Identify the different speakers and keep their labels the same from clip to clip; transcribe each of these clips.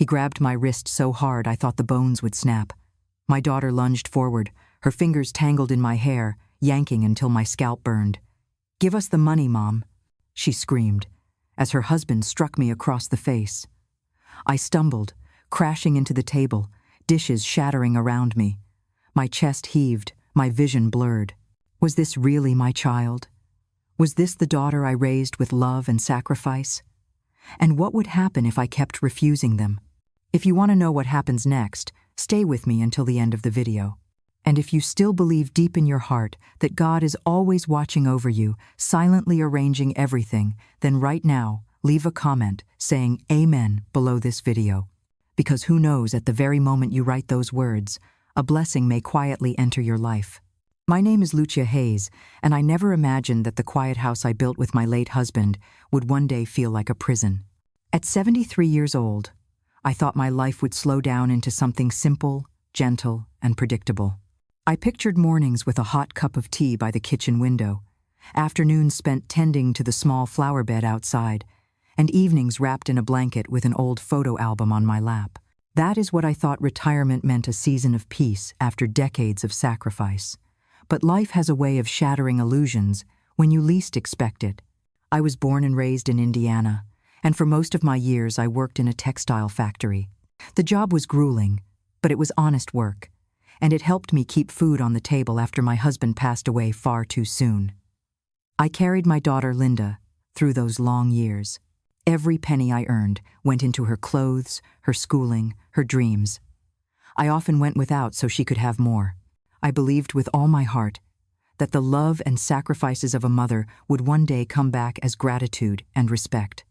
Speaker 1: He grabbed my wrist so hard I thought the bones would snap. My daughter lunged forward, her fingers tangled in my hair, yanking until my scalp burned. "Give us the money, Mom," she screamed, as her husband struck me across the face. I stumbled, crashing into the table, dishes shattering around me. My chest heaved, my vision blurred. Was this really my child? Was this the daughter I raised with love and sacrifice? And what would happen if I kept refusing them? If you want to know what happens next, stay with me until the end of the video. And if you still believe deep in your heart that God is always watching over you, silently arranging everything, then right now, leave a comment saying Amen below this video. Because who knows, at the very moment you write those words, a blessing may quietly enter your life. My name is Lucia Hayes, and I never imagined that the quiet house I built with my late husband would one day feel like a prison. At 73 years old, I thought my life would slow down into something simple, gentle, and predictable. I pictured mornings with a hot cup of tea by the kitchen window, afternoons spent tending to the small flower bed outside, and evenings wrapped in a blanket with an old photo album on my lap. That is what I thought retirement meant, a season of peace after decades of sacrifice. But life has a way of shattering illusions when you least expect it. I was born and raised in Indiana, and for most of my years I worked in a textile factory. The job was grueling, but it was honest work, and it helped me keep food on the table after my husband passed away far too soon. I carried my daughter Linda through those long years. Every penny I earned went into her clothes, her schooling, her dreams. I often went without so she could have more. I believed with all my heart that the love and sacrifices of a mother would one day come back as gratitude and respect.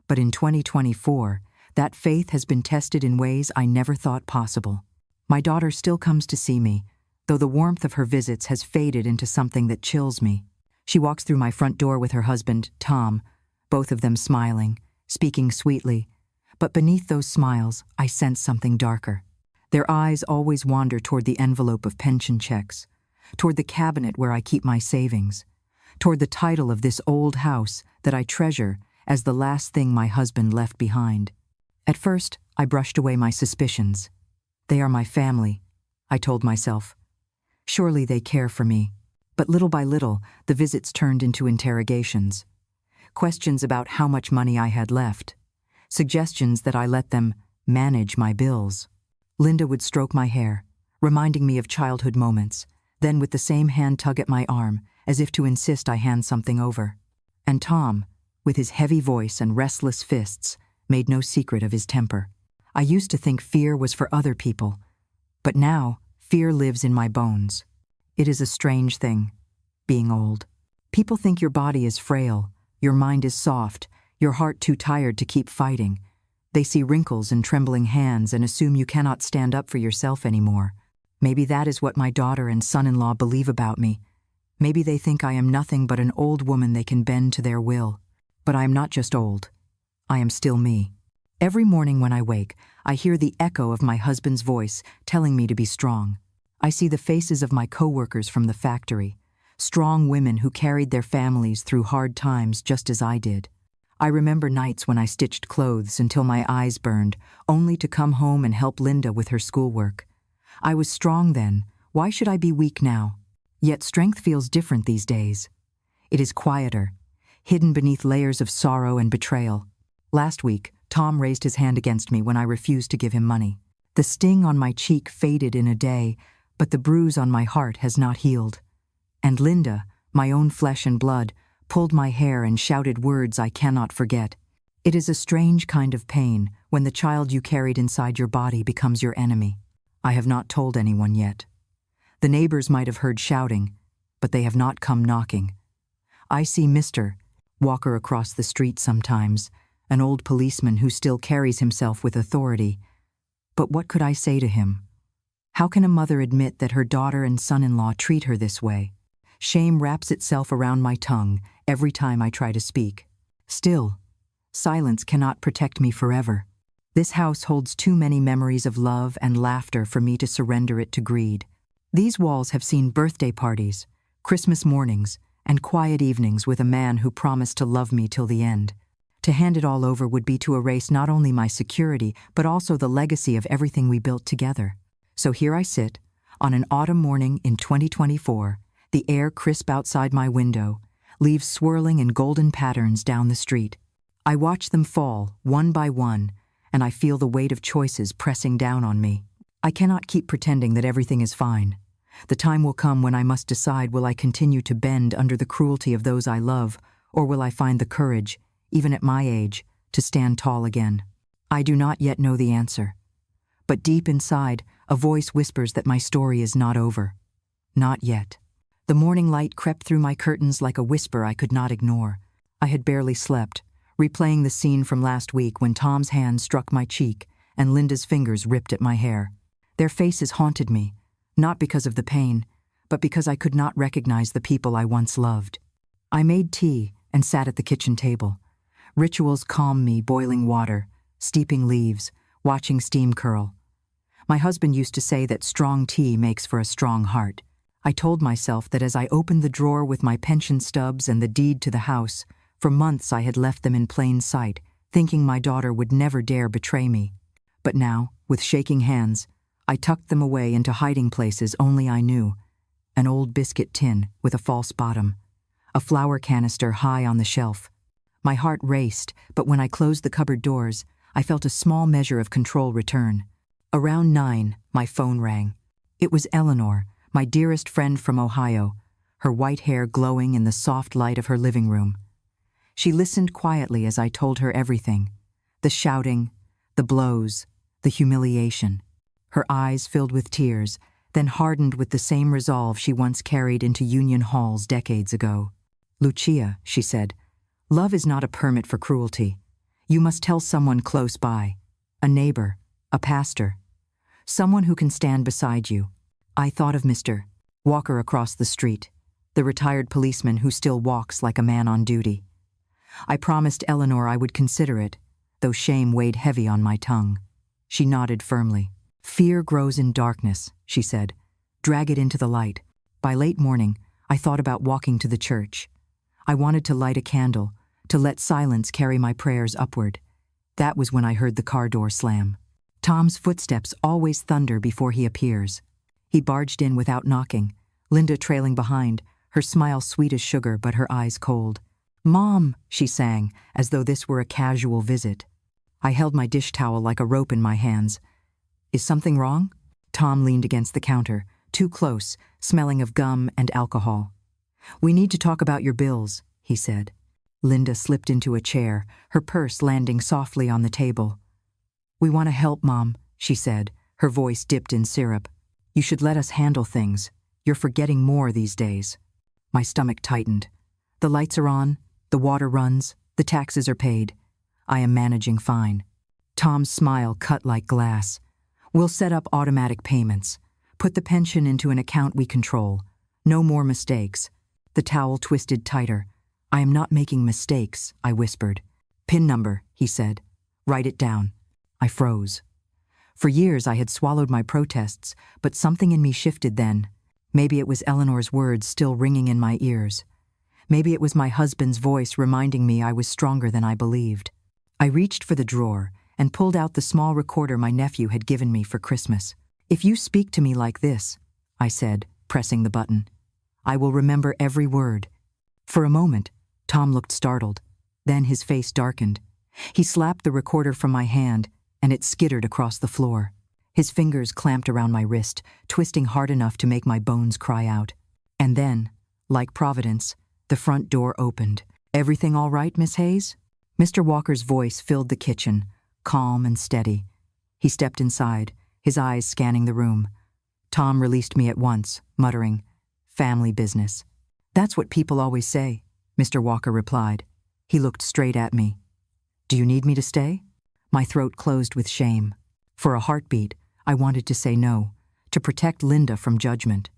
Speaker 1: But in 2024, that faith has been tested in ways I never thought possible. My daughter still comes to see me, though the warmth of her visits has faded into something that chills me. She walks through my front door with her husband, Tom, both of them smiling, speaking sweetly, but beneath those smiles, I sense something darker. Their eyes always wander toward the envelope of pension checks, toward the cabinet where I keep my savings, toward the title of this old house that I treasure as the last thing my husband left behind. At first, I brushed away my suspicions. They are my family, I told myself. Surely they care for me. But little by little, the visits turned into interrogations. Questions about how much money I had left. Suggestions that I let them manage my bills. Linda would stroke my hair, reminding me of childhood moments, then with the same hand tug at my arm, as if to insist I hand something over. And Tom, with his heavy voice and restless fists, made no secret of his temper. I used to think fear was for other people, but now fear lives in my bones. It is a strange thing, being old. People think your body is frail, your mind is soft, your heart too tired to keep fighting. They see wrinkles and trembling hands and assume you cannot stand up for yourself anymore. Maybe that is what my daughter and son-in-law believe about me. Maybe they think I am nothing but an old woman they can bend to their will. But I am not just old. I am still me. Every morning when I wake, I hear the echo of my husband's voice telling me to be strong. I see the faces of my co-workers from the factory, strong women who carried their families through hard times just as I did. I remember nights when I stitched clothes until my eyes burned, only to come home and help Linda with her schoolwork. I was strong then. Why should I be weak now? Yet strength feels different these days. It is quieter, hidden beneath layers of sorrow and betrayal. Last week, Tom raised his hand against me when I refused to give him money. The sting on my cheek faded in a day, but the bruise on my heart has not healed. And Linda, my own flesh and blood, pulled my hair and shouted words I cannot forget. It is a strange kind of pain when the child you carried inside your body becomes your enemy. I have not told anyone yet. The neighbors might have heard shouting, but they have not come knocking. I see Mr. Walker across the street sometimes, an old policeman who still carries himself with authority. But what could I say to him? How can a mother admit that her daughter and son-in-law treat her this way? Shame wraps itself around my tongue every time I try to speak. Still, silence cannot protect me forever. This house holds too many memories of love and laughter for me to surrender it to greed. These walls have seen birthday parties, Christmas mornings, and quiet evenings with a man who promised to love me till the end. To hand it all over would be to erase not only my security, but also the legacy of everything we built together. So here I sit, on an autumn morning in 2024, the air crisp outside my window, leaves swirling in golden patterns down the street. I watch them fall, one by one, and I feel the weight of choices pressing down on me. I cannot keep pretending that everything is fine. The time will come when I must decide, will I continue to bend under the cruelty of those I love, or will I find the courage, even at my age, to stand tall again? I do not yet know the answer. But deep inside, a voice whispers that my story is not over. Not yet. The morning light crept through my curtains like a whisper I could not ignore. I had barely slept, replaying the scene from last week when Tom's hand struck my cheek and Linda's fingers ripped at my hair. Their faces haunted me, not because of the pain, but because I could not recognize the people I once loved. I made tea and sat at the kitchen table. Rituals calm me, boiling water, steeping leaves, watching steam curl. My husband used to say that strong tea makes for a strong heart. I told myself that as I opened the drawer with my pension stubs and the deed to the house, for months I had left them in plain sight, thinking my daughter would never dare betray me. But now, with shaking hands, I tucked them away into hiding places only I knew. An old biscuit tin with a false bottom. A flour canister high on the shelf. My heart raced, but when I closed the cupboard doors, I felt a small measure of control return. Around 9, my phone rang. It was Eleanor, my dearest friend from Ohio, her white hair glowing in the soft light of her living room. She listened quietly as I told her everything. The shouting, the blows, the humiliation. Her eyes filled with tears, then hardened with the same resolve she once carried into union halls decades ago. "Lucia," she said, "love is not a permit for cruelty. You must tell someone close by, a neighbor, a pastor, someone who can stand beside you." I thought of Mr. Walker across the street, the retired policeman who still walks like a man on duty. I promised Eleanor I would consider it, though shame weighed heavy on my tongue. She nodded firmly. "Fear grows in darkness," she said. "Drag it into the light." By late morning, I thought about walking to the church. I wanted to light a candle, to let silence carry my prayers upward. That was when I heard the car door slam. Tom's footsteps always thunder before he appears. He barged in without knocking, Linda trailing behind, her smile sweet as sugar but her eyes cold. "Mom," she sang, as though this were a casual visit. I held my dish towel like a rope in my hands. "Is something wrong?" Tom leaned against the counter, too close, smelling of gum and alcohol. "We need to talk about your bills," he said. Linda slipped into a chair, her purse landing softly on the table. "We want to help, Mom," she said, her voice dipped in syrup. "You should let us handle things. You're forgetting more these days." My stomach tightened. The lights are on, the water runs, the taxes are paid. I am managing fine. Tom's smile cut like glass. "We'll set up automatic payments. Put the pension into an account we control. No more mistakes." The towel twisted tighter. "I am not making mistakes," I whispered. "PIN number," he said. "Write it down." I froze. For years I had swallowed my protests, but something in me shifted then. Maybe it was Eleanor's words still ringing in my ears. Maybe it was my husband's voice reminding me I was stronger than I believed. I reached for the drawer and pulled out the small recorder my nephew had given me for Christmas. "If you speak to me like this," I said, pressing the button, "I will remember every word." For a moment, Tom looked startled. Then his face darkened. He slapped the recorder from my hand, and it skittered across the floor. His fingers clamped around my wrist, twisting hard enough to make my bones cry out. And then, like Providence, the front door opened. "Everything all right, Miss Hayes?" Mr. Walker's voice filled the kitchen, calm and steady. He stepped inside, his eyes scanning the room. Tom released me at once, muttering, "Family business." "That's what people always say," Mr. Walker replied. He looked straight at me. "Do you need me to stay?" My throat closed with shame. For a heartbeat, I wanted to say no, to protect Linda from judgment.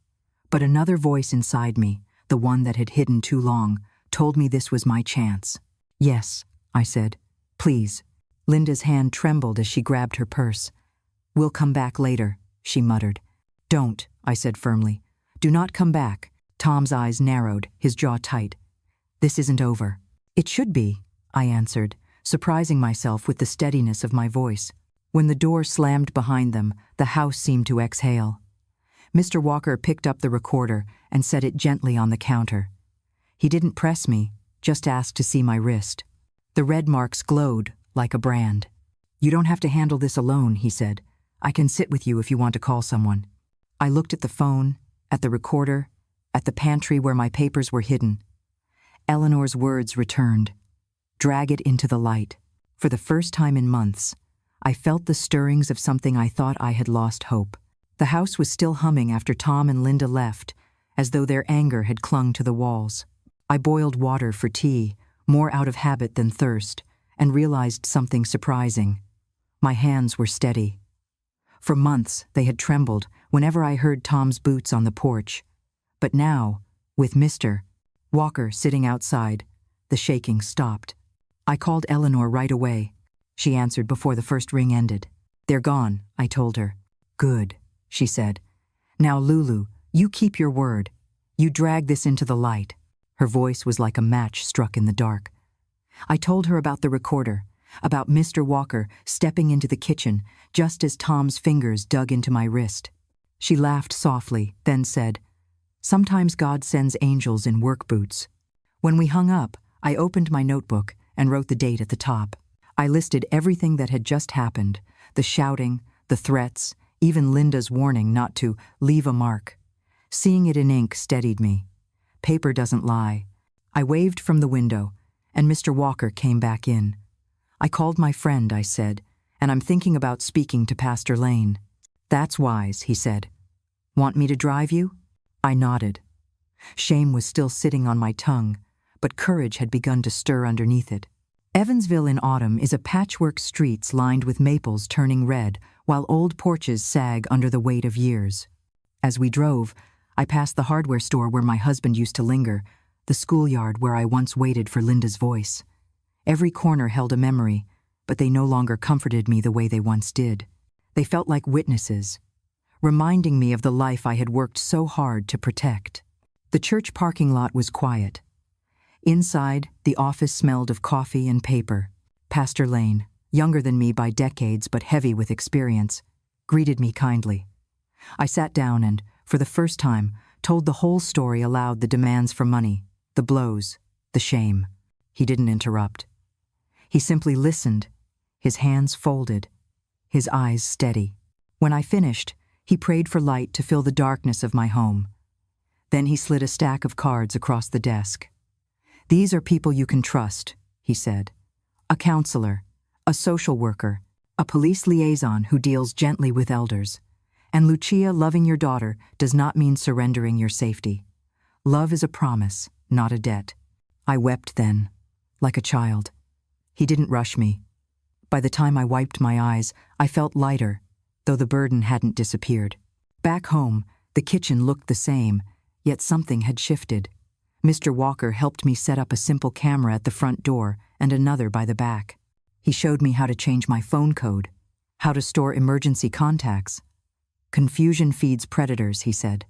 Speaker 1: But another voice inside me, the one that had hidden too long, told me this was my chance. "Yes," I said. "Please." Linda's hand trembled as she grabbed her purse. "We'll come back later," she muttered. "Don't," I said firmly. "Do not come back." Tom's eyes narrowed, his jaw tight. "This isn't over." "It should be," I answered, surprising myself with the steadiness of my voice. When the door slammed behind them, the house seemed to exhale. Mr. Walker picked up the recorder and set it gently on the counter. He didn't press me, just asked to see my wrist. The red marks glowed like a brand. "You don't have to handle this alone," he said. "I can sit with you if you want to call someone." I looked at the phone, at the recorder, at the pantry where my papers were hidden. Eleanor's words returned. "Drag it into the light." For the first time in months, I felt the stirrings of something I thought I had lost hope. The house was still humming after Tom and Linda left, as though their anger had clung to the walls. I boiled water for tea, more out of habit than thirst, and realized something surprising. My hands were steady. For months, they had trembled whenever I heard Tom's boots on the porch. But now, with Mr. Walker sitting outside, the shaking stopped. I called Eleanor right away. She answered before the first ring ended. "They're gone," I told her. "Good," she said. "Now, Lulu, you keep your word. You drag this into the light." Her voice was like a match struck in the dark. I told her about the recorder, about Mr. Walker stepping into the kitchen just as Tom's fingers dug into my wrist. She laughed softly, then said, "Sometimes God sends angels in work boots." When we hung up, I opened my notebook and wrote the date at the top. I listed everything that had just happened, the shouting, the threats, even Linda's warning not to leave a mark. Seeing it in ink steadied me. Paper doesn't lie. I waved from the window, and Mr. Walker came back in. "I called my friend," I said, "and I'm thinking about speaking to Pastor Lane." "That's wise," he said. "Want me to drive you?" I nodded. Shame was still sitting on my tongue, but courage had begun to stir underneath it. Evansville in autumn is a patchwork streets lined with maples turning red, while old porches sag under the weight of years. As we drove, I passed the hardware store where my husband used to linger, the schoolyard where I once waited for Linda's voice. Every corner held a memory, but they no longer comforted me the way they once did. They felt like witnesses, reminding me of the life I had worked so hard to protect. The church parking lot was quiet. Inside, the office smelled of coffee and paper. Pastor Lane, younger than me by decades but heavy with experience, greeted me kindly. I sat down and, for the first time, told the whole story aloud: the demands for money, the blows, the shame. He didn't interrupt. He simply listened, his hands folded, his eyes steady. When I finished, he prayed for light to fill the darkness of my home. Then he slid a stack of cards across the desk. "These are people you can trust," he said. "A counselor, a social worker, a police liaison who deals gently with elders. And Lucia, loving your daughter does not mean surrendering your safety. Love is a promise, not a debt." I wept then, like a child. He didn't rush me. By the time I wiped my eyes, I felt lighter, though the burden hadn't disappeared. Back home, the kitchen looked the same, yet something had shifted. Mr. Walker helped me set up a simple camera at the front door and another by the back. He showed me how to change my phone code, how to store emergency contacts. "Confusion feeds predators," he said.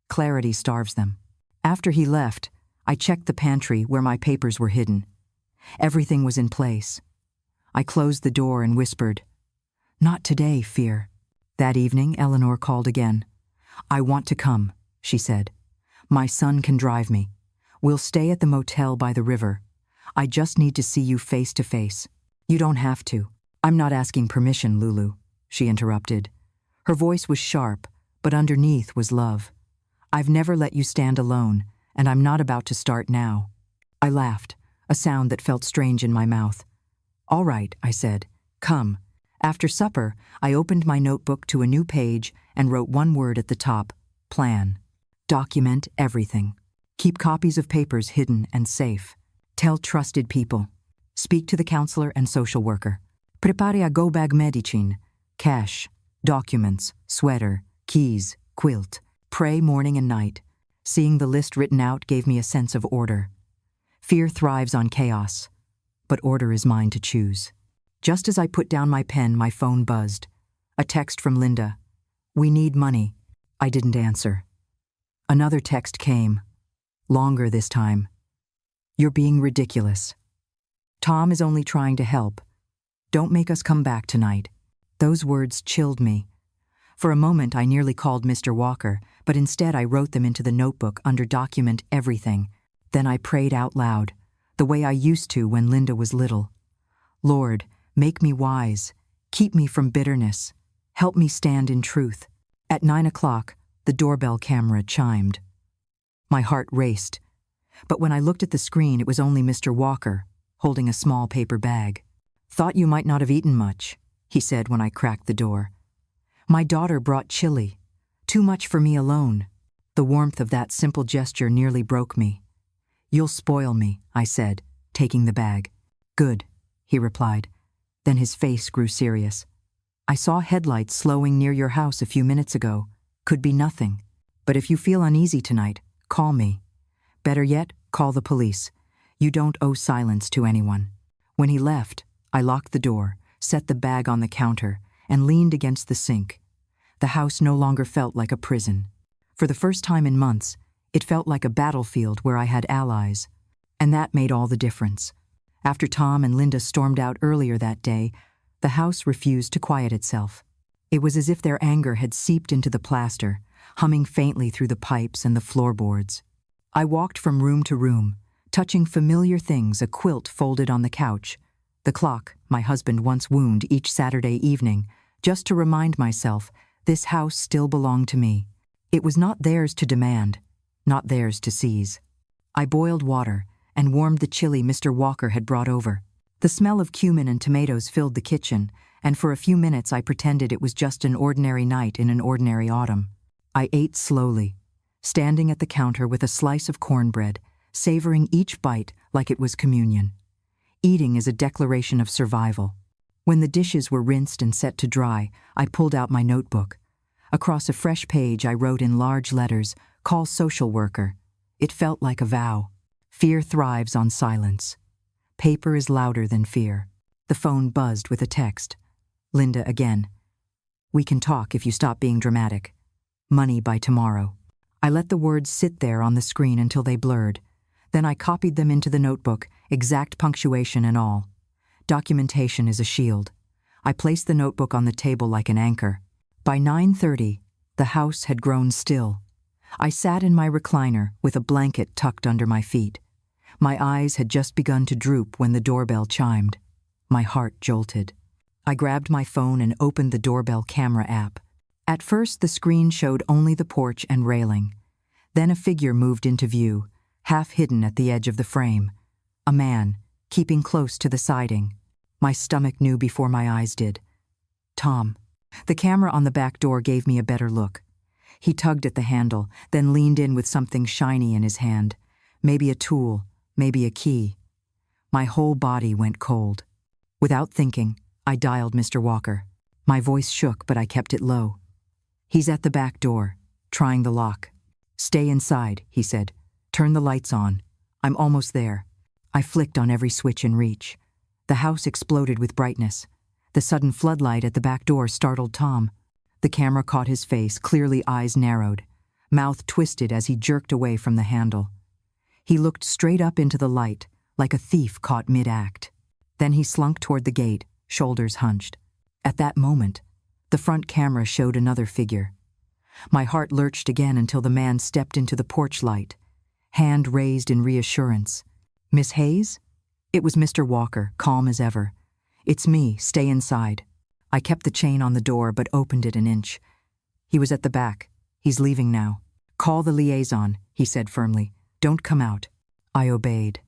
Speaker 1: "Clarity starves them." After he left, I checked the pantry where my papers were hidden. Everything was in place. I closed the door and whispered, "Not today, Fear." That evening, Eleanor called again. "I want to come," she said. "My son can drive me. We'll stay at the motel by the river. I just need to see you face to face." "You don't have to. I'm not asking permission, Lulu," she interrupted. Her voice was sharp, but underneath was love. "I've never let you stand alone, and I'm not about to start now." I laughed, a sound that felt strange in my mouth. "All right," I said. "Come." After supper, I opened my notebook to a new page and wrote one word at the top: plan. Document everything. Keep copies of papers hidden and safe. Tell trusted people. Speak to the counselor and social worker. Prepare a go-bag medicine. Cash, documents, sweater, keys, quilt. Pray morning and night. Seeing the list written out gave me a sense of order. Fear thrives on chaos, but order is mine to choose. Just as I put down my pen, my phone buzzed. A text from Linda. "We need money." I didn't answer. Another text came. Longer this time. "You're being ridiculous." Tom is only trying to help. Don't make us come back tonight. Those words chilled me. For a moment I nearly called Mr. Walker, but instead I wrote them into the notebook under Document Everything. Then I prayed out loud, the way I used to when Linda was little. Lord, make me wise. Keep me from bitterness. Help me stand in truth. At 9 o'clock, the doorbell camera chimed. My heart raced. But when I looked at the screen, it was only Mr. Walker, holding a small paper bag. "Thought you might not have eaten much," he said when I cracked the door. "My daughter brought chili. Too much for me alone." The warmth of that simple gesture nearly broke me. "You'll spoil me," I said, taking the bag. "Good," he replied. Then his face grew serious. "I saw headlights slowing near your house a few minutes ago. Could be nothing. But if you feel uneasy tonight, call me. Better yet, call the police. You don't owe silence to anyone." When he left, I locked the door, set the bag on the counter, and leaned against the sink. The house no longer felt like a prison. For the first time in months, it felt like a battlefield where I had allies. And that made all the difference. After Tom and Linda stormed out earlier that day, the house refused to quiet itself. It was as if their anger had seeped into the plaster, humming faintly through the pipes and the floorboards. I walked from room to room, touching familiar things, a quilt folded on the couch, the clock my husband once wound each Saturday evening, just to remind myself this house still belonged to me. It was not theirs to demand, not theirs to seize. I boiled water and warmed the chili Mr. Walker had brought over. The smell of cumin and tomatoes filled the kitchen, and for a few minutes I pretended it was just an ordinary night in an ordinary autumn. I ate slowly, standing at the counter with a slice of cornbread, savoring each bite like it was communion. Eating is a declaration of survival. When the dishes were rinsed and set to dry, I pulled out my notebook. Across a fresh page I wrote in large letters, "Call social worker." It felt like a vow. Fear thrives on silence. Paper is louder than fear. The phone buzzed with a text. Linda again. "We can talk if you stop being dramatic. Money by tomorrow." I let the words sit there on the screen until they blurred. Then I copied them into the notebook, exact punctuation and all. Documentation is a shield. I placed the notebook on the table like an anchor. By 9:30, the house had grown still. I sat in my recliner with a blanket tucked under my feet. My eyes had just begun to droop when the doorbell chimed. My heart jolted. I grabbed my phone and opened the doorbell camera app. At first, the screen showed only the porch and railing. Then a figure moved into view, half hidden at the edge of the frame. A man, keeping close to the siding. My stomach knew before my eyes did. Tom. The camera on the back door gave me a better look. He tugged at the handle, then leaned in with something shiny in his hand. Maybe a tool, maybe a key. My whole body went cold. Without thinking, I dialed Mr. Walker. My voice shook, but I kept it low. "He's at the back door, trying the lock." "Stay inside," he said. "Turn the lights on. I'm almost there." I flicked on every switch in reach. The house exploded with brightness. The sudden floodlight at the back door startled Tom. The camera caught his face, clearly eyes narrowed, mouth twisted as he jerked away from the handle. He looked straight up into the light, like a thief caught mid-act. Then he slunk toward the gate, shoulders hunched. At that moment, the front camera showed another figure. My heart lurched again until the man stepped into the porch light, hand raised in reassurance. "Miss Hayes?" It was Mr. Walker, calm as ever. "It's me, stay inside." I kept the chain on the door but opened it an inch. He was at the back. "He's leaving now." "Call the liaison," he said firmly. "Don't come out." I obeyed.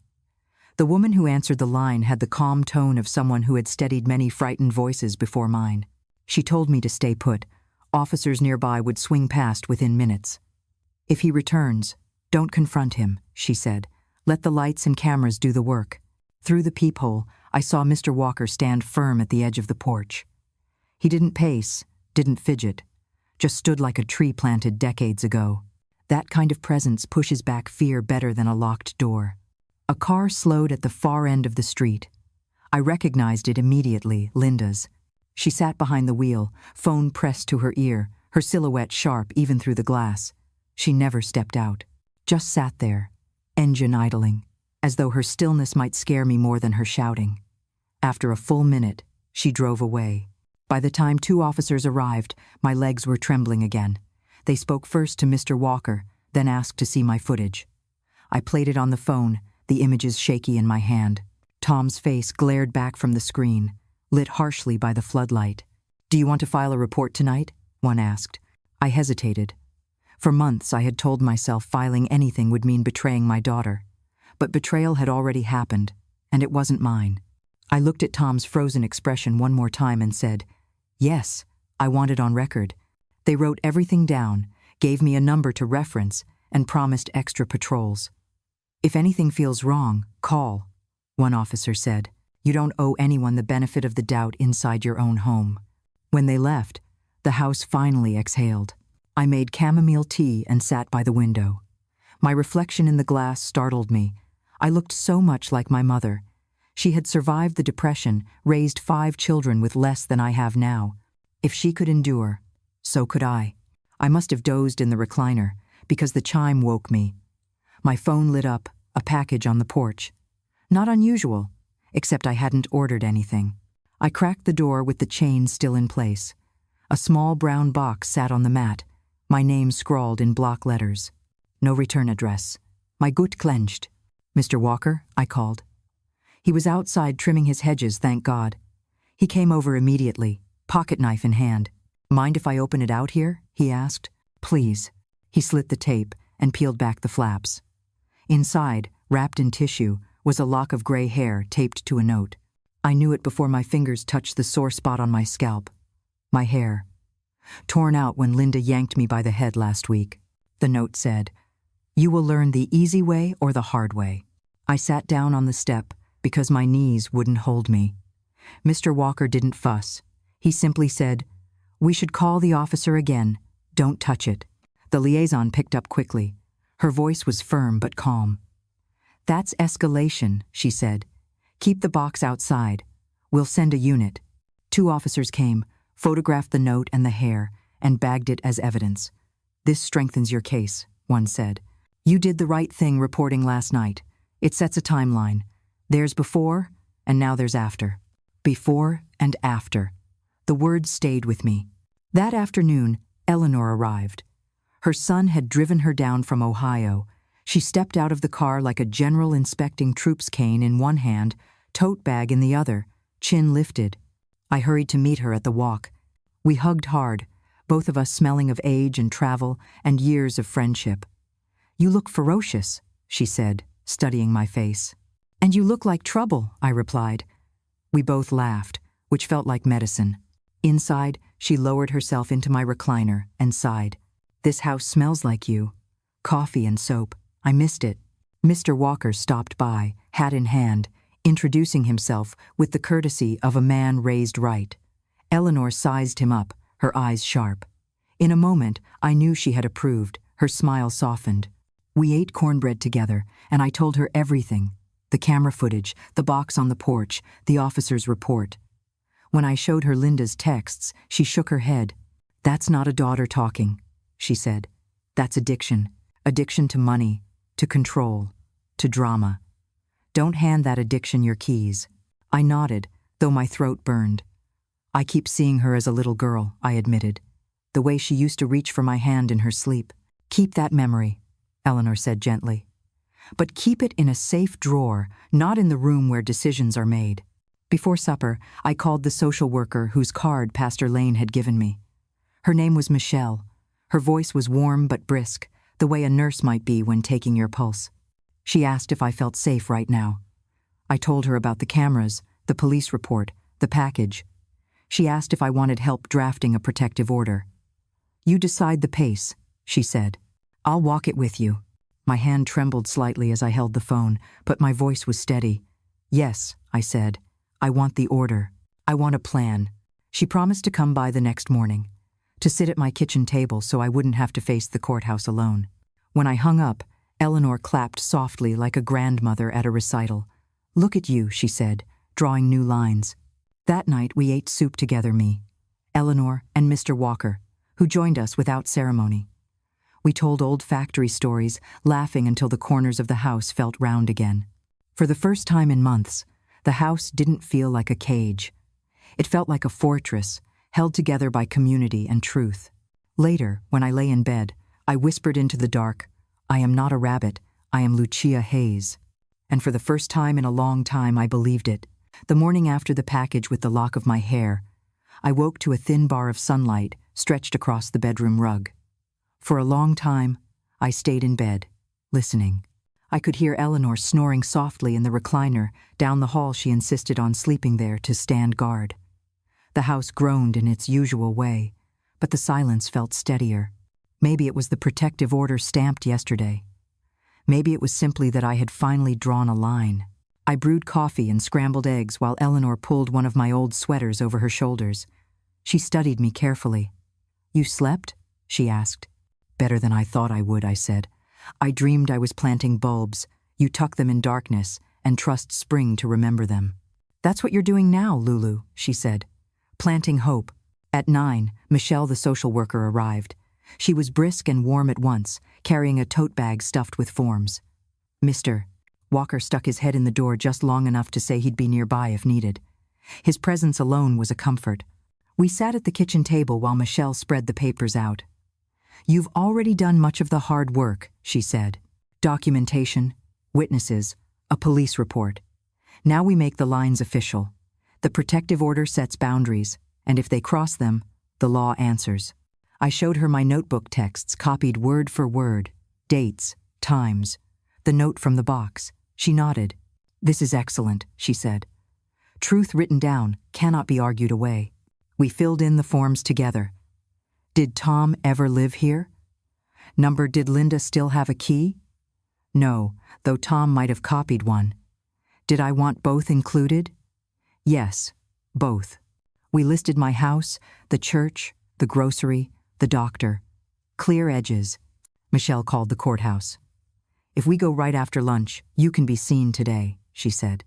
Speaker 1: The woman who answered the line had the calm tone of someone who had steadied many frightened voices before mine. She told me to stay put. Officers nearby would swing past within minutes. "If he returns, don't confront him," she said. "Let the lights and cameras do the work." Through the peephole, I saw Mr. Walker stand firm at the edge of the porch. He didn't pace, didn't fidget, just stood like a tree planted decades ago. That kind of presence pushes back fear better than a locked door. A car slowed at the far end of the street. I recognized it immediately, Linda's. She sat behind the wheel, phone pressed to her ear, her silhouette sharp even through the glass. She never stepped out, just sat there, engine idling. as though her stillness might scare me more than her shouting. After a full minute, she drove away. By the time 2 officers arrived, my legs were trembling again. They spoke first to Mr. Walker, then asked to see my footage. I played it on the phone, the images shaky in my hand. Tom's face glared back from the screen, lit harshly by the floodlight. "Do you want to file a report tonight?" one asked. I hesitated. For months I had told myself filing anything would mean betraying my daughter. But betrayal had already happened, and it wasn't mine. I looked at Tom's frozen expression one more time and said, "Yes, I want it on record." They wrote everything down, gave me a number to reference, and promised extra patrols. "If anything feels wrong, call," one officer said. "You don't owe anyone the benefit of the doubt inside your own home." When they left, the house finally exhaled. I made chamomile tea and sat by the window. My reflection in the glass startled me. I looked so much like my mother. She had survived the Depression, raised 5 children with less than I have now. If she could endure, so could I. I must have dozed in the recliner, because the chime woke me. My phone lit up, a package on the porch. Not unusual, except I hadn't ordered anything. I cracked the door with the chain still in place. A small brown box sat on the mat, my name scrawled in block letters. No return address. My gut clenched. "Mr. Walker?" I called. He was outside trimming his hedges, thank God. He came over immediately, pocket knife in hand. "Mind if I open it out here?" he asked. "Please." He slit the tape and peeled back the flaps. Inside, wrapped in tissue, was a lock of gray hair taped to a note. I knew it before my fingers touched the sore spot on my scalp. My hair. Torn out when Linda yanked me by the head last week. The note said, "You will learn the easy way or the hard way." I sat down on the step because my knees wouldn't hold me. Mr. Walker didn't fuss. He simply said, "We should call the officer again. Don't touch it." The liaison picked up quickly. Her voice was firm but calm. "That's escalation," she said. "Keep the box outside. We'll send a unit." 2 officers came, photographed the note and the hair, and bagged it as evidence. "This strengthens your case," one said. "You did the right thing reporting last night. It sets a timeline. There's before, and now there's after." Before and after. The words stayed with me. That afternoon, Eleanor arrived. Her son had driven her down from Ohio. She stepped out of the car like a general inspecting troops cane in one hand, tote bag in the other, chin lifted. I hurried to meet her at the walk. We hugged hard, both of us smelling of age and travel and years of friendship. "You look ferocious," she said, studying my face. "And you look like trouble," I replied. We both laughed, which felt like medicine. Inside, she lowered herself into my recliner and sighed. "This house smells like you. Coffee and soap. I missed it." Mr. Walker stopped by, hat in hand, introducing himself with the courtesy of a man raised right. Eleanor sized him up, her eyes sharp. In a moment, I knew she had approved. Her smile softened. We ate cornbread together, and I told her everything. The camera footage, the box on the porch, the officer's report. When I showed her Linda's texts, she shook her head. "That's not a daughter talking," she said. "That's addiction. Addiction to money, to control, to drama. Don't hand that addiction your keys." I nodded, though my throat burned. "I keep seeing her as a little girl," I admitted. "The way she used to reach for my hand in her sleep." "Keep that memory," Eleanor said gently. "But keep it in a safe drawer, not in the room where decisions are made." Before supper, I called the social worker whose card Pastor Lane had given me. Her name was Michelle. Her voice was warm but brisk, the way a nurse might be when taking your pulse. She asked if I felt safe right now. I told her about the cameras, the police report, the package. She asked if I wanted help drafting a protective order. "You decide the pace," she said. "I'll walk it with you." My hand trembled slightly as I held the phone, but my voice was steady. "Yes," I said. "I want the order. I want a plan." She promised to come by the next morning, to sit at my kitchen table so I wouldn't have to face the courthouse alone. When I hung up, Eleanor clapped softly like a grandmother at a recital. "Look at you," she said, drawing new lines. That night we ate soup together, me, Eleanor, and Mr. Walker, who joined us without ceremony. We told old factory stories, laughing until the corners of the house felt round again. For the first time in months, the house didn't feel like a cage. It felt like a fortress, held together by community and truth. Later, when I lay in bed, I whispered into the dark, "I am not a rabbit, I am Lucia Hayes." And for the first time in a long time, I believed it. The morning after the package with the lock of my hair, I woke to a thin bar of sunlight stretched across the bedroom rug. For a long time, I stayed in bed, listening. I could hear Eleanor snoring softly in the recliner. Down the hall she insisted on sleeping there to stand guard. The house groaned in its usual way, but the silence felt steadier. Maybe it was the protective order stamped yesterday. Maybe it was simply that I had finally drawn a line. I brewed coffee and scrambled eggs while Eleanor pulled one of my old sweaters over her shoulders. She studied me carefully. "You slept?" she asked. "Better than I thought I would," I said. "I dreamed I was planting bulbs. You tuck them in darkness and trust spring to remember them." "That's what you're doing now, Lulu," she said. "Planting hope." At 9, Michelle, the social worker, arrived. She was brisk and warm at once, carrying a tote bag stuffed with forms. "Mr." Walker stuck his head in the door just long enough to say he'd be nearby if needed. His presence alone was a comfort. We sat at the kitchen table while Michelle spread the papers out. "You've already done much of the hard work," she said. "Documentation, witnesses, a police report. Now we make the lines official. The protective order sets boundaries, and if they cross them, the law answers." I showed her my notebook texts copied word for word, dates, times, the note from the box. She nodded. "This is excellent," she said. "Truth written down cannot be argued away." We filled in the forms together. Did Tom ever live here? Number, did Linda still have a key? No, though Tom might have copied one. Did I want both included? Yes, both. We listed my house, the church, the grocery, the doctor. Clear edges. Michelle called the courthouse. "If we go right after lunch, you can be seen today," she said.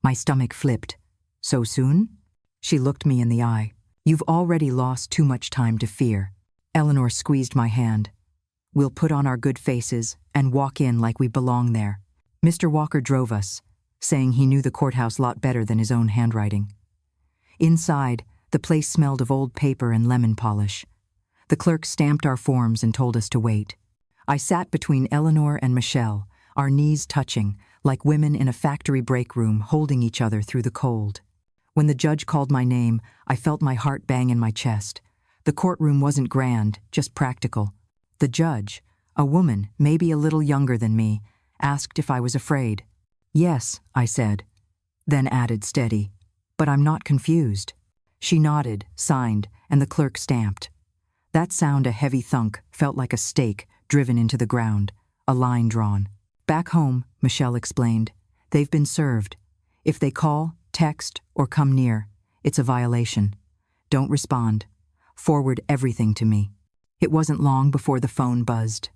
Speaker 1: My stomach flipped. "So soon?" She looked me in the eye. "You've already lost too much time to fear." Eleanor squeezed my hand. "We'll put on our good faces and walk in like we belong there." Mr. Walker drove us, saying he knew the courthouse lot better than his own handwriting. Inside, the place smelled of old paper and lemon polish. The clerk stamped our forms and told us to wait. I sat between Eleanor and Michelle, our knees touching, like women in a factory break room holding each other through the cold. When the judge called my name, I felt my heart bang in my chest. The courtroom wasn't grand, just practical. The judge, a woman, maybe a little younger than me, asked if I was afraid. "Yes," I said, then added steady, "But I'm not confused." She nodded, signed, and the clerk stamped. That sound, a heavy thunk, felt like a stake driven into the ground, a line drawn. "Back home," Michelle explained, "they've been served. If they call, text, or come near, it's a violation. Don't respond. Forward everything to me." It wasn't long before the phone buzzed.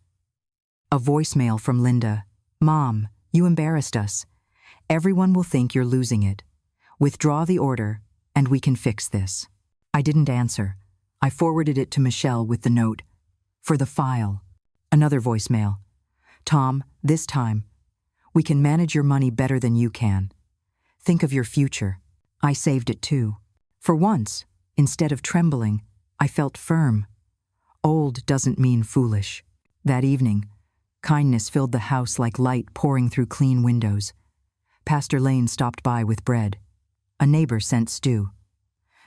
Speaker 1: A voicemail from Linda. "Mom, you embarrassed us. Everyone will think you're losing it. Withdraw the order, and we can fix this." I didn't answer. I forwarded it to Michelle with the note. "For the file." Another voicemail. "Tom, this time, we can manage your money better than you can. Think of your future." I saved it too. For once, instead of trembling, I felt firm. Old doesn't mean foolish. That evening, kindness filled the house like light pouring through clean windows. Pastor Lane stopped by with bread. A neighbor sent stew.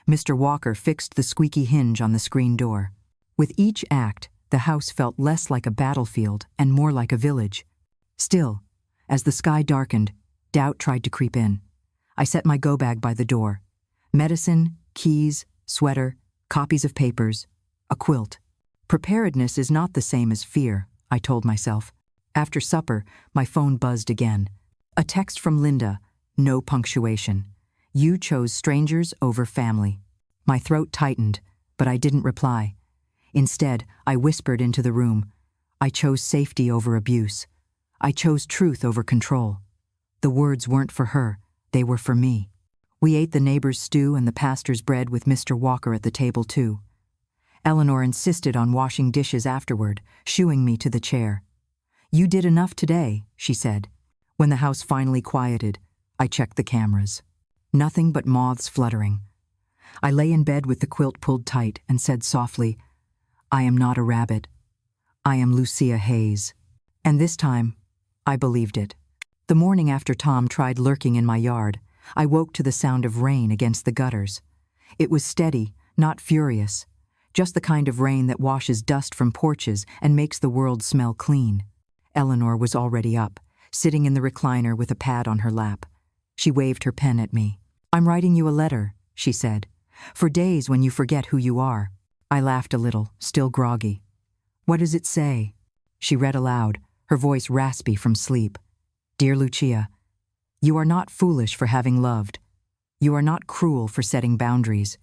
Speaker 1: Mr. Walker fixed the squeaky hinge on the screen door. With each act, the house felt less like a battlefield and more like a village. Still, as the sky darkened, doubt tried to creep in. I set my go-bag by the door. Medicine, keys, sweater, copies of papers, a quilt. Preparedness is not the same as fear, I told myself. After supper, my phone buzzed again. A text from Linda, no punctuation. "You chose strangers over family." My throat tightened, but I didn't reply. Instead, I whispered into the room. I chose safety over abuse. I chose truth over control. The words weren't for her, they were for me. We ate the neighbor's stew and the pastor's bread with Mr. Walker at the table too. Eleanor insisted on washing dishes afterward, shooing me to the chair. "You did enough today," she said. When the house finally quieted, I checked the cameras. Nothing but moths fluttering. I lay in bed with the quilt pulled tight and said softly, "I am not a rabbit. I am Lucia Hayes." And this time, I believed it. The morning after Tom tried lurking in my yard, I woke to the sound of rain against the gutters. It was steady, not furious, just the kind of rain that washes dust from porches and makes the world smell clean. Eleanor was already up, sitting in the recliner with a pad on her lap. She waved her pen at me. "I'm writing you a letter," she said, "for days when you forget who you are." I laughed a little, still groggy. "What does it say?" She read aloud, her voice raspy from sleep. "Dear Lucia, you are not foolish for having loved. You are not cruel for setting boundaries.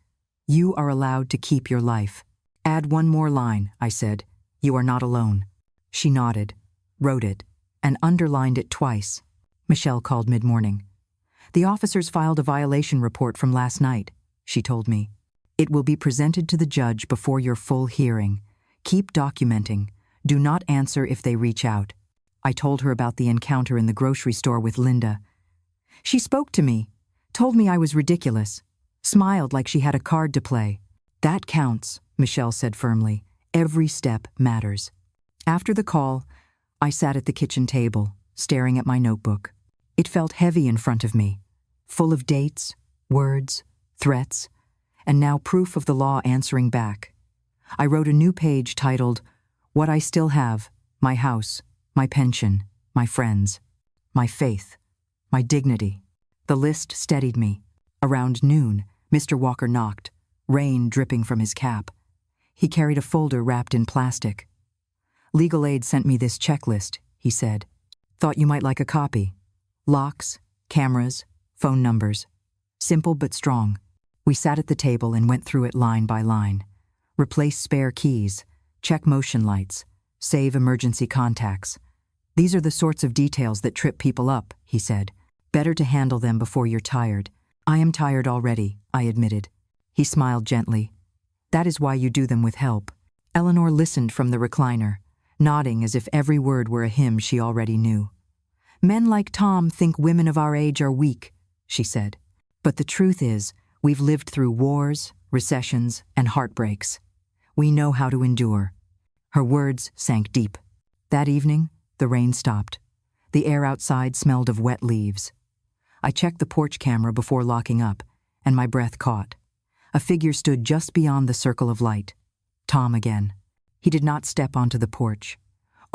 Speaker 1: You are allowed to keep your life. Add one more line," I said. "You are not alone." She nodded, wrote it, and underlined it twice. Michelle called mid-morning. "The officers filed a violation report from last night," she told me. "It will be presented to the judge before your full hearing. Keep documenting. Do not answer if they reach out." I told her about the encounter in the grocery store with Linda. She spoke to me, told me I was ridiculous, smiled like she had a card to play. "That counts," Michelle said firmly. "Every step matters." After the call, I sat at the kitchen table, staring at my notebook. It felt heavy in front of me, full of dates, words, threats, and now proof of the law answering back. I wrote a new page titled, "What I Still Have, My House, My Pension, My Friends, My Faith, My Dignity." The list steadied me. Around noon, Mr. Walker knocked, rain dripping from his cap. He carried a folder wrapped in plastic. "Legal aid sent me this checklist," he said. "Thought you might like a copy. Locks, cameras, phone numbers. Simple but strong." We sat at the table and went through it line by line. Replace spare keys, check motion lights, save emergency contacts. "These are the sorts of details that trip people up," he said. "Better to handle them before you're tired." "I am tired already," I admitted. He smiled gently. "That is why you do them with help." Eleanor listened from the recliner, nodding as if every word were a hymn she already knew. "Men like Tom think women of our age are weak," she said. "But the truth is, we've lived through wars, recessions, and heartbreaks. We know how to endure." Her words sank deep. That evening, the rain stopped. The air outside smelled of wet leaves. I checked the porch camera before locking up, and my breath caught. A figure stood just beyond the circle of light. Tom again. He did not step onto the porch,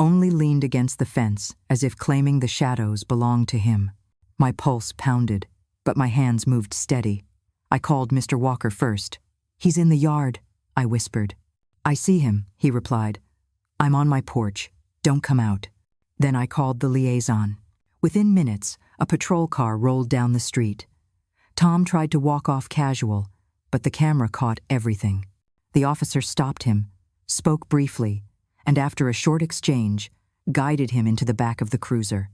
Speaker 1: only leaned against the fence as if claiming the shadows belonged to him. My pulse pounded, but my hands moved steady. I called Mr. Walker first. "He's in the yard," I whispered. "I see him," he replied. "I'm on my porch. Don't come out." Then I called the liaison. Within minutes, a patrol car rolled down the street. Tom tried to walk off casual, but the camera caught everything. The officer stopped him, spoke briefly, and after a short exchange, guided him into the back of the cruiser.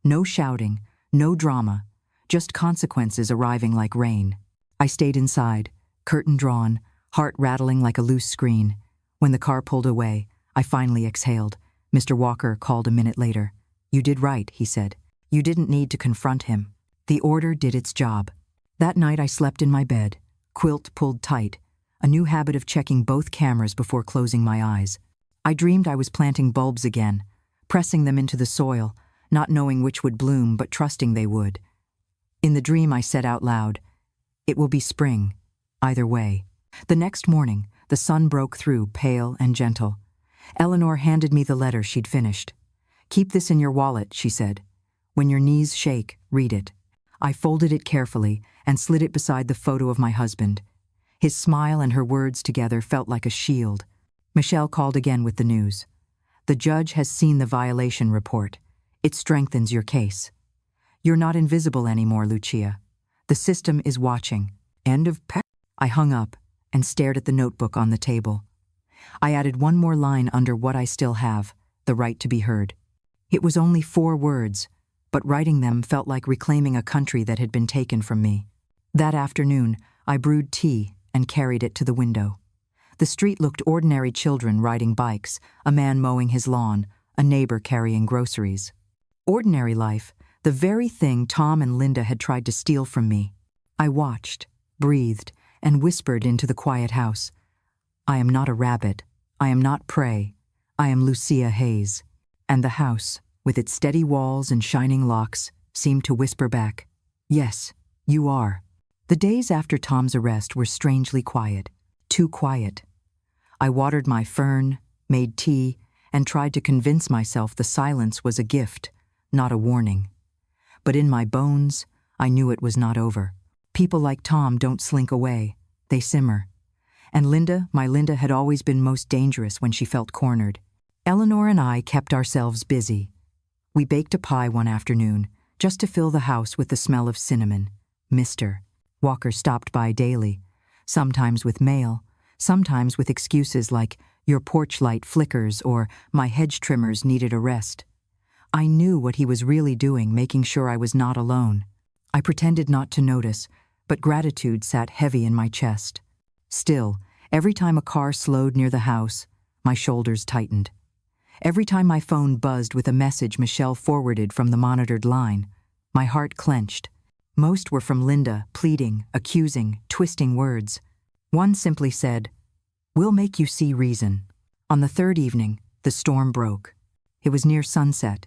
Speaker 1: No shouting, no drama, just consequences arriving like rain. I stayed inside, curtain drawn, heart rattling like a loose screen. When the car pulled away, I finally exhaled. Mr. Walker called a minute later. "You did right," he said. "You didn't need to confront him. The order did its job." That night I slept in my bed, quilt pulled tight, a new habit of checking both cameras before closing my eyes. I dreamed I was planting bulbs again, pressing them into the soil, not knowing which would bloom but trusting they would. In the dream I said out loud, "It will be spring, either way." The next morning, the sun broke through, pale and gentle. Eleanor handed me the letter she'd finished. "Keep this in your wallet," she said. "When your knees shake, read it." I folded it carefully and slid it beside the photo of my husband. His smile and her words together felt like a shield. Michelle called again with the news. "The judge has seen the violation report. It strengthens your case. You're not invisible anymore, Lucia. The system is watching." End of pa- I hung up and stared at the notebook on the table. I added one more line under "What I Still Have, the Right to Be Heard." It was only 4 words, but writing them felt like reclaiming a country that had been taken from me. That afternoon, I brewed tea and carried it to the window. The street looked ordinary: children riding bikes, a man mowing his lawn, a neighbor carrying groceries. Ordinary life, The very thing Tom and Linda had tried to steal from me. I watched, breathed, and whispered into the quiet house. I am not a rabbit. I am not prey. I am Lucia Hayes. And the house, with its steady walls and shining locks, seemed to whisper back, yes, you are. The days after Tom's arrest were strangely quiet. Too quiet. I watered my fern, made tea, and tried to convince myself the silence was a gift, not a warning. But in my bones, I knew it was not over. People like Tom don't slink away. They simmer. And Linda, my Linda, had always been most dangerous when she felt cornered. Eleanor and I kept ourselves busy. We baked a pie one afternoon, just to fill the house with the smell of cinnamon. Mr. Walker stopped by daily, sometimes with mail, sometimes with excuses like, your porch light flickers, or my hedge trimmers needed a rest. I knew what he was really doing, making sure I was not alone. I pretended not to notice, but gratitude sat heavy in my chest. Still, every time a car slowed near the house, my shoulders tightened. Every time my phone buzzed with a message Michelle forwarded from the monitored line, my heart clenched. Most were from Linda, pleading, accusing, twisting words. One simply said, "We'll make you see reason." On the third evening, the storm broke. It was near sunset.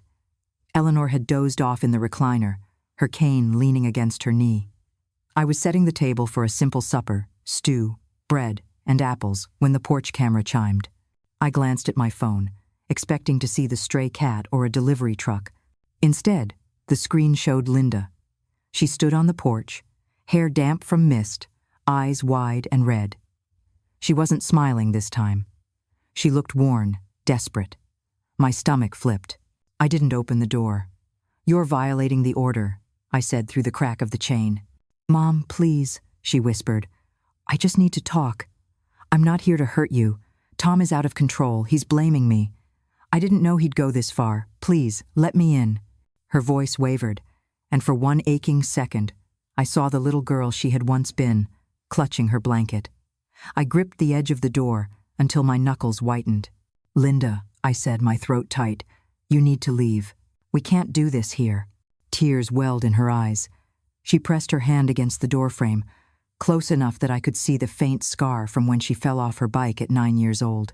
Speaker 1: Eleanor had dozed off in the recliner, her cane leaning against her knee. I was setting the table for a simple supper, stew, bread, and apples, when the porch camera chimed. I glanced at my phone, expecting to see the stray cat or a delivery truck. Instead, the screen showed Linda. She stood on the porch, hair damp from mist, eyes wide and red. She wasn't smiling this time. She looked worn, desperate. My stomach flipped. I didn't open the door. "You're violating the order," I said through the crack of the chain. "Mom, please," she whispered. "I just need to talk. I'm not here to hurt you. Tom is out of control. He's blaming me. I didn't know he'd go this far. Please, let me in." Her voice wavered, and for one aching second, I saw the little girl she had once been, clutching her blanket. I gripped the edge of the door until my knuckles whitened. "Linda," I said, my throat tight, "you need to leave. We can't do this here." Tears welled in her eyes. She pressed her hand against the doorframe, close enough that I could see the faint scar from when she fell off her bike at 9 years old.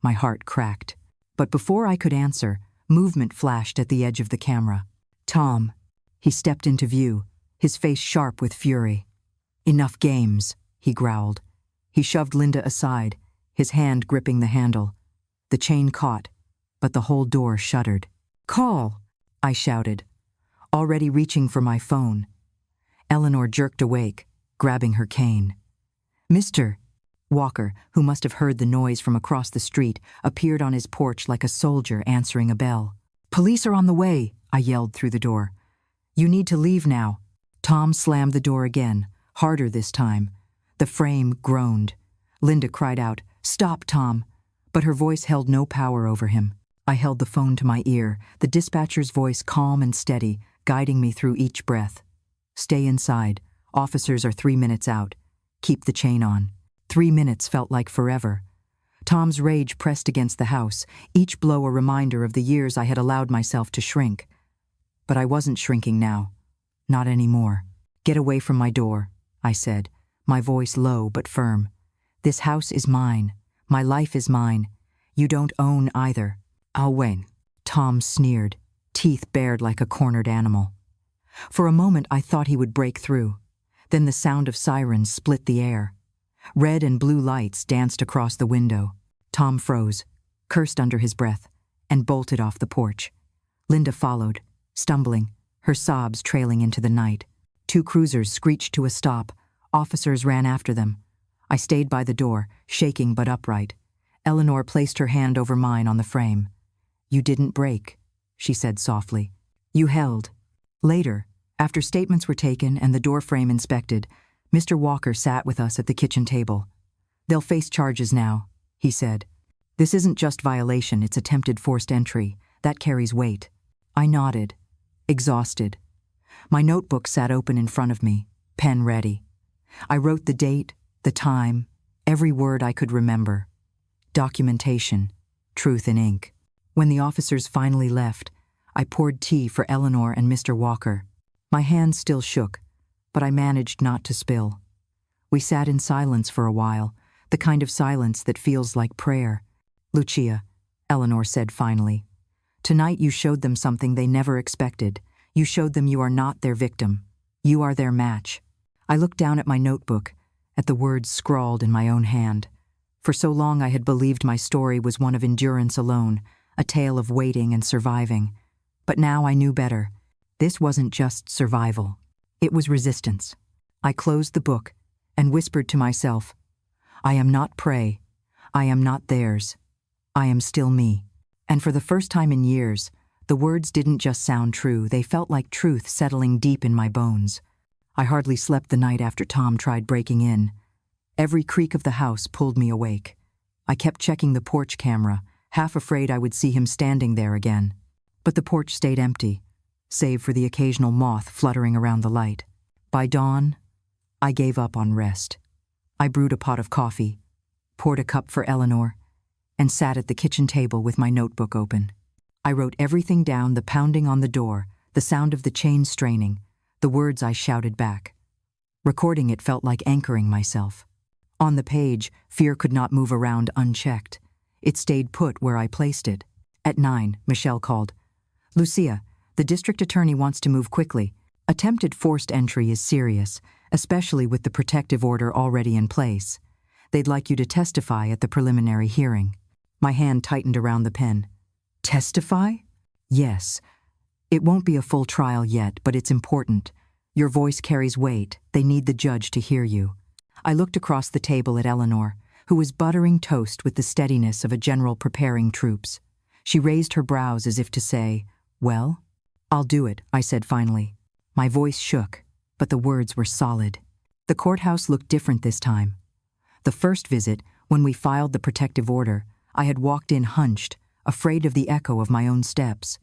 Speaker 1: My heart cracked. But before I could answer, movement flashed at the edge of the camera. Tom. He stepped into view, his face sharp with fury. "Enough games," he growled. He shoved Linda aside, his hand gripping the handle. The chain caught, but the whole door shuddered. "Call!" I shouted, already reaching for my phone. Eleanor jerked awake, grabbing her cane. Mr. Walker, who must have heard the noise from across the street, appeared on his porch like a soldier answering a bell. "Police are on the way," I yelled through the door. "You need to leave now." Tom slammed the door again, harder this time. The frame groaned. Linda cried out, "Stop, Tom!" But her voice held no power over him. I held the phone to my ear, the dispatcher's voice calm and steady, guiding me through each breath. "Stay inside. Officers are 3 minutes out. Keep the chain on." 3 minutes felt like forever. Tom's rage pressed against the house, each blow a reminder of the years I had allowed myself to shrink. But I wasn't shrinking now. Not anymore. "Get away from my door," I said, my voice low but firm. "This house is mine. My life is mine. You don't own either." "I'll win." Tom sneered, teeth bared like a cornered animal. For a moment I thought he would break through. Then the sound of sirens split the air. Red and blue lights danced across the window. Tom froze, cursed under his breath, and bolted off the porch. Linda followed, stumbling, her sobs trailing into the night. 2 cruisers screeched to a stop. Officers ran after them. I stayed by the door, shaking but upright. Eleanor placed her hand over mine on the frame. "You didn't break," she said softly. "You held." Later, after statements were taken and the door frame inspected, Mr. Walker sat with us at the kitchen table. "They'll face charges now," he said. "This isn't just violation, it's attempted forced entry. That carries weight." I nodded, exhausted. My notebook sat open in front of me, pen ready. I wrote the date, the time, every word I could remember. Documentation, truth in ink. When the officers finally left, I poured tea for Eleanor and Mr. Walker. My hands still shook, but I managed not to spill. We sat in silence for a while, the kind of silence that feels like prayer. "Lucia," Eleanor said finally, "tonight you showed them something they never expected. You showed them you are not their victim. You are their match." I looked down at my notebook, at the words scrawled in my own hand. For so long I had believed my story was one of endurance alone, a tale of waiting and surviving. But now I knew better. This wasn't just survival. It was resistance. I closed the book and whispered to myself, "I am not prey. I am not theirs. I am still me." And for the first time in years, the words didn't just sound true, they felt like truth settling deep in my bones. I hardly slept the night after Tom tried breaking in. Every creak of the house pulled me awake. I kept checking the porch camera, half afraid I would see him standing there again. But the porch stayed empty, save for the occasional moth fluttering around the light. By dawn, I gave up on rest. I brewed a pot of coffee, poured a cup for Eleanor, and sat at the kitchen table with my notebook open. I wrote everything down: the pounding on the door, the sound of the chain straining, the words I shouted back. Recording it felt like anchoring myself. On the page, fear could not move around unchecked. It stayed put where I placed it. At 9, Michelle called. "Lucia, the district attorney wants to move quickly. Attempted forced entry is serious, especially with the protective order already in place. They'd like you to testify at the preliminary hearing." My hand tightened around the pen. "Testify?" "Yes. It won't be a full trial yet, but it's important. Your voice carries weight. They need the judge to hear you." I looked across the table at Eleanor, who was buttering toast with the steadiness of a general preparing troops. She raised her brows as if to say, "Well, I'll do it," I said finally. My voice shook, but the words were solid. The courthouse looked different this time. The first visit, when we filed the protective order, I had walked in hunched, afraid of the echo of my own steps.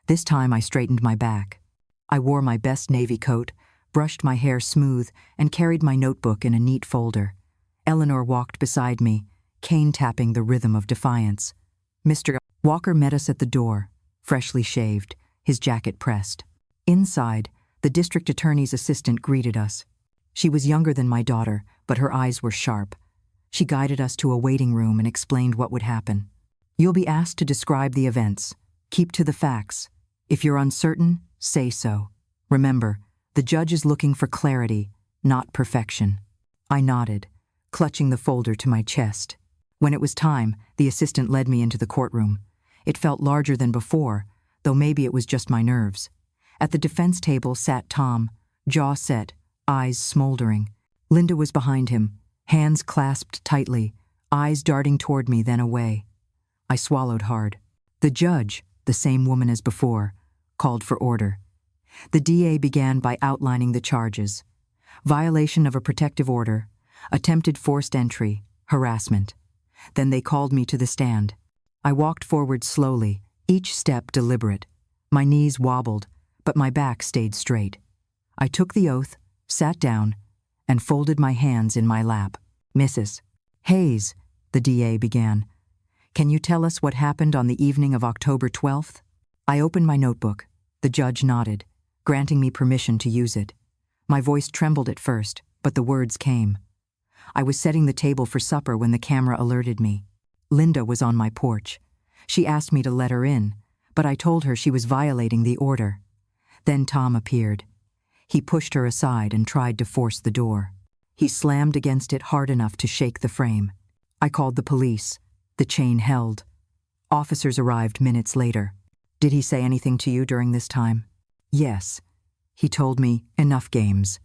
Speaker 1: This time I straightened my back. I wore my best navy coat, brushed my hair smooth, and carried my notebook in a neat folder. Eleanor walked beside me, cane tapping the rhythm of defiance. Mr. Walker met us at the door, freshly shaved, his jacket pressed. Inside, the district attorney's assistant greeted us. She was younger than my daughter, but her eyes were sharp. She guided us to a waiting room and explained what would happen. "You'll be asked to describe the events. Keep to the facts. If you're uncertain, say so. Remember, the judge is looking for clarity, not perfection." I nodded, clutching the folder to my chest. When it was time, the assistant led me into the courtroom. It felt larger than before, though maybe it was just my nerves. At the defense table sat Tom, jaw set, eyes smoldering. Linda was behind him, hands clasped tightly, eyes darting toward me then away. I swallowed hard. The judge, the same woman as before, called for order. The DA began by outlining the charges: violation of a protective order, attempted forced entry, harassment. Then they called me to the stand. I walked forward slowly, each step deliberate. My knees wobbled, but my back stayed straight. I took the oath, sat down, and folded my hands in my lap. "Mrs. Hayes," the DA began, "can you tell us what happened on the evening of October 12th? I opened my notebook. The judge nodded, granting me permission to use it. My voice trembled at first, but the words came. I was setting the table for supper when the camera alerted me. Linda was on my porch. She asked me to let her in, but I told her she was violating the order. Then Tom appeared. He pushed her aside and tried to force the door. He slammed against it hard enough to shake the frame. I called the police. The chain held. Officers arrived minutes later. "Did he say anything to you during this time?" "Yes. He told me, enough games.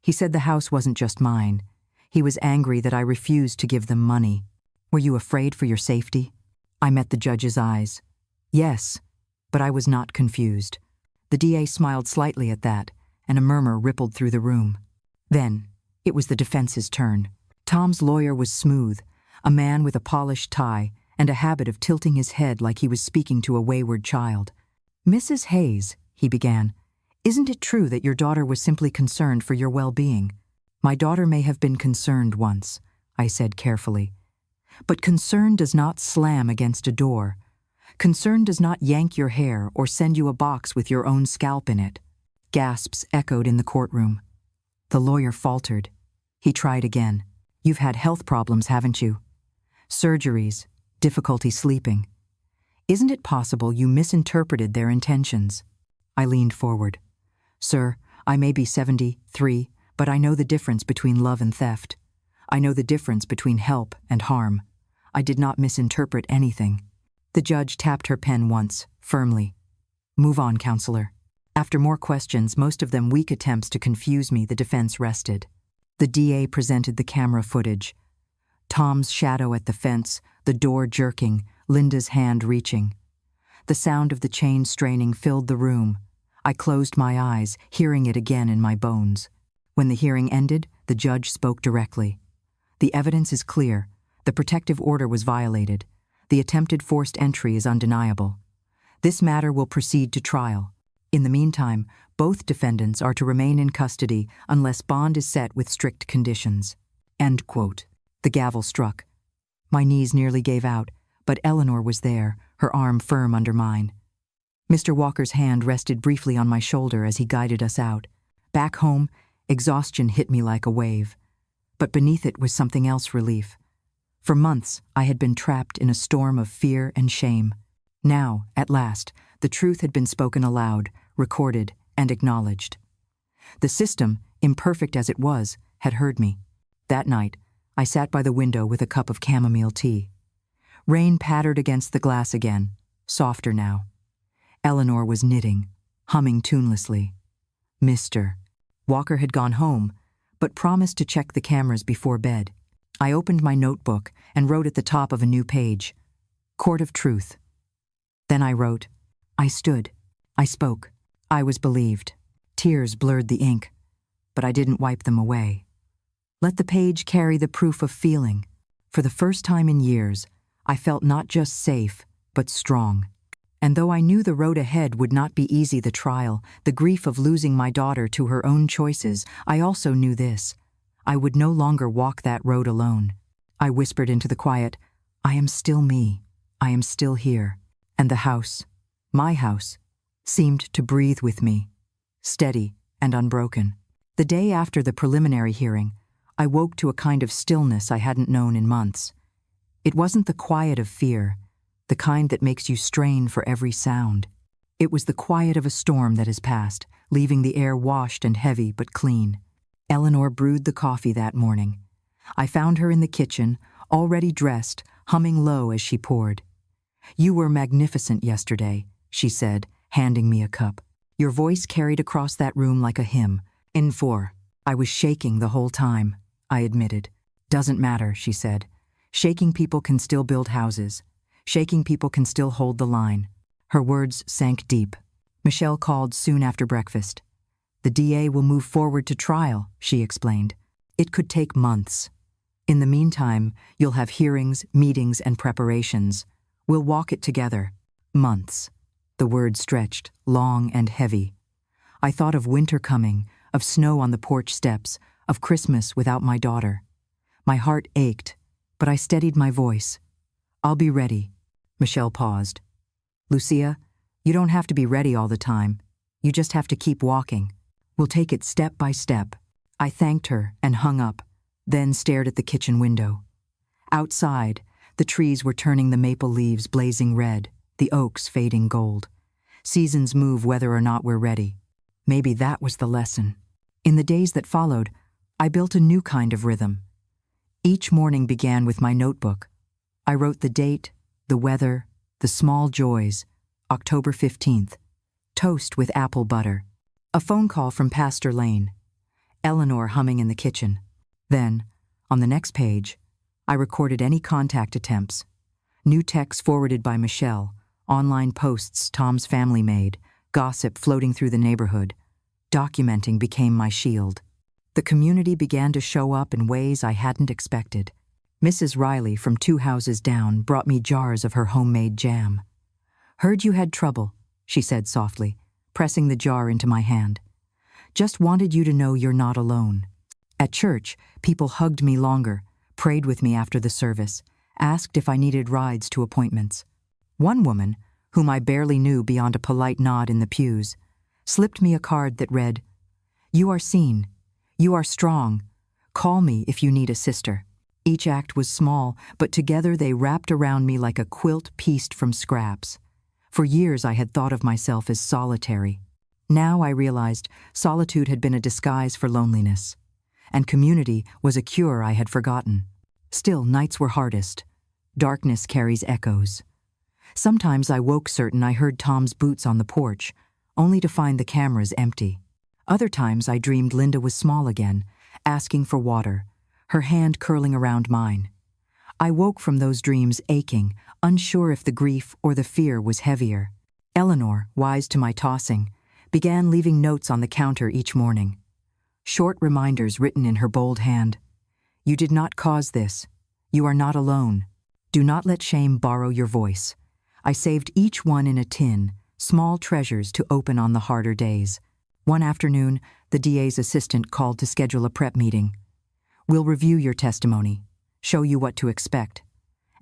Speaker 1: He said the house wasn't just mine. He was angry that I refused to give them money. Were you afraid for your safety?" I met the judge's eyes. "Yes, but I was not confused." The DA smiled slightly at that, and a murmur rippled through the room. Then, it was the defense's turn. Tom's lawyer was smooth, a man with a polished tie and a habit of tilting his head like he was speaking to a wayward child. "Mrs. Hayes," he began, "isn't it true that your daughter was simply concerned for your well-being?" "My daughter may have been concerned once," I said carefully. "But concern does not slam against a door. Concern does not yank your hair or send you a box with your own scalp in it. Gasps echoed in the courtroom. The lawyer faltered. He tried again. You've had health problems, haven't you? Surgeries, difficulty sleeping. Isn't it possible you misinterpreted their intentions? I leaned forward. Sir, I may be 73, but I know the difference between love and theft. I know the difference between help and harm. I did not misinterpret anything. The judge tapped her pen once, firmly. Move on, counselor. After more questions, most of them weak attempts to confuse me, the defense rested. The DA presented the camera footage. Tom's shadow at the fence, the door jerking, Linda's hand reaching. The sound of the chain straining filled the room. I closed my eyes, hearing it again in my bones. When the hearing ended, the judge spoke directly. The evidence is clear. The protective order was violated. The attempted forced entry is undeniable. This matter will proceed to trial. In the meantime, both defendants are to remain in custody unless bond is set with strict conditions. End quote. The gavel struck. My knees nearly gave out, but Eleanor was there, her arm firm under mine. Mr. Walker's hand rested briefly on my shoulder as he guided us out. Back home, exhaustion hit me like a wave. But beneath it was something else, relief. For months, I had been trapped in a storm of fear and shame. Now, at last, the truth had been spoken aloud, recorded, and acknowledged. The system, imperfect as it was, had heard me. That night, I sat by the window with a cup of chamomile tea. Rain pattered against the glass again, softer now. Eleanor was knitting, humming tunelessly. Mr. Walker had gone home, but promised to check the cameras before bed. I opened my notebook and wrote at the top of a new page, Court of Truth. Then I wrote, I stood, I spoke, I was believed. Tears blurred the ink, but I didn't wipe them away. Let the page carry the proof of feeling. For the first time in years, I felt not just safe, but strong. And though I knew the road ahead would not be easy, the trial, the grief of losing my daughter to her own choices, I also knew this. I would no longer walk that road alone. I whispered into the quiet, I am still me. I am still here. And the house, my house, seemed to breathe with me, steady and unbroken. The day after the preliminary hearing, I woke to a kind of stillness I hadn't known in months. It wasn't the quiet of fear, the kind that makes you strain for every sound. It was the quiet of a storm that has passed, leaving the air washed and heavy but clean. Eleanor brewed the coffee that morning. I found her in the kitchen, already dressed, humming low as she poured. You were magnificent yesterday, she said, handing me a cup. Your voice carried across that room like a hymn. In four. I was shaking the whole time, I admitted. Doesn't matter, she said. Shaking people can still build houses. Shaking people can still hold the line. Her words sank deep. Michelle called soon after breakfast. The DA will move forward to trial, she explained. It could take months. In the meantime, you'll have hearings, meetings, and preparations. We'll walk it together. Months. The word stretched, long and heavy. I thought of winter coming, of snow on the porch steps, of Christmas without my daughter. My heart ached, but I steadied my voice. I'll be ready. Michelle paused. Lucia, you don't have to be ready all the time. You just have to keep walking. We'll take it step by step. I thanked her and hung up, then stared at the kitchen window. Outside, the trees were turning the maple leaves blazing red, the oaks fading gold. Seasons move whether or not we're ready. Maybe that was the lesson. In the days that followed, I built a new kind of rhythm. Each morning began with my notebook. I wrote the date, the weather, the small joys, October 15th, toast with apple butter, a phone call from Pastor Lane, Eleanor humming in the kitchen. Then, on the next page, I recorded any contact attempts, new texts forwarded by Michelle, online posts Tom's family made, gossip floating through the neighborhood. Documenting became my shield. The community began to show up in ways I hadn't expected. Mrs. Riley from 2 houses down brought me jars of her homemade jam. Heard you had trouble, she said softly, pressing the jar into my hand. Just wanted you to know you're not alone. At church, people hugged me longer, prayed with me after the service, asked if I needed rides to appointments. One woman, whom I barely knew beyond a polite nod in the pews, slipped me a card that read, "You are seen. You are strong. Call me if you need a sister." Each act was small, but together they wrapped around me like a quilt pieced from scraps. For years I had thought of myself as solitary. Now I realized solitude had been a disguise for loneliness, and community was a cure I had forgotten. Still, nights were hardest. Darkness carries echoes. Sometimes I woke certain I heard Tom's boots on the porch, only to find the cameras empty. Other times I dreamed Linda was small again, asking for water, her hand curling around mine. I woke from those dreams aching, unsure if the grief or the fear was heavier. Eleanor, wise to my tossing, began leaving notes on the counter each morning. Short reminders written in her bold hand. "You did not cause this. You are not alone. Do not let shame borrow your voice." I saved each one in a tin, small treasures to open on the harder days. One afternoon, the DA's assistant called to schedule a prep meeting. "We'll review your testimony, show you what to expect,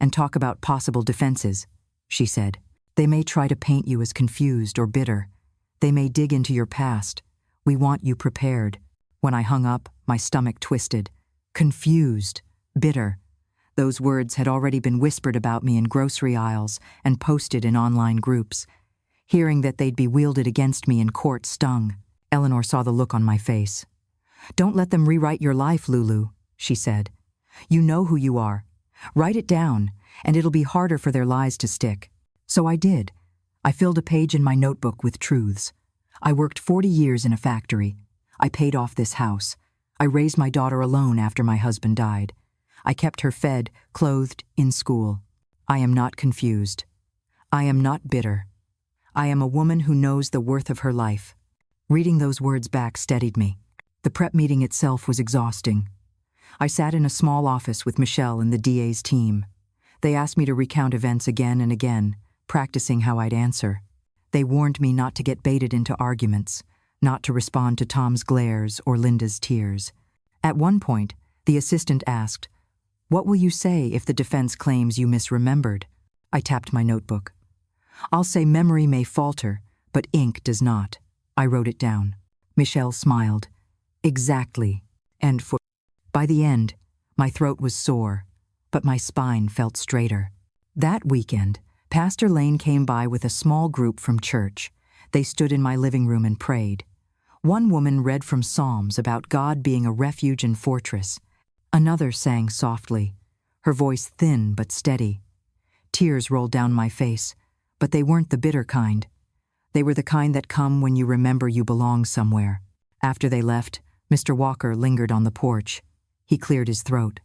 Speaker 1: and talk about possible defenses," she said. "They may try to paint you as confused or bitter. They may dig into your past. We want you prepared." When I hung up, my stomach twisted. Confused, bitter. Those words had already been whispered about me in grocery aisles and posted in online groups. Hearing that they'd be wielded against me in court stung. Eleanor saw the look on my face. "Don't let them rewrite your life, Lulu," she said. "You know who you are. Write it down, and it'll be harder for their lies to stick." So I did. I filled a page in my notebook with truths. I worked 40 years in a factory. I paid off this house. I raised my daughter alone after my husband died. I kept her fed, clothed, in school. I am not confused. I am not bitter. I am a woman who knows the worth of her life. Reading those words back steadied me. The prep meeting itself was exhausting. I sat in a small office with Michelle and the DA's team. They asked me to recount events again and again, practicing how I'd answer. They warned me not to get baited into arguments, not to respond to Tom's glares or Linda's tears. At one point, the assistant asked, "What will you say if the defense claims you misremembered?" I tapped my notebook. "I'll say memory may falter, but ink does not." I wrote it down. Michelle smiled. "Exactly." And by the end, my throat was sore, but my spine felt straighter. That weekend, Pastor Lane came by with a small group from church. They stood in my living room and prayed. One woman read from Psalms about God being a refuge and fortress. Another sang softly, her voice thin but steady. Tears rolled down my face, but they weren't the bitter kind. They were the kind that come when you remember you belong somewhere. After they left, Mr. Walker lingered on the porch. He cleared his throat.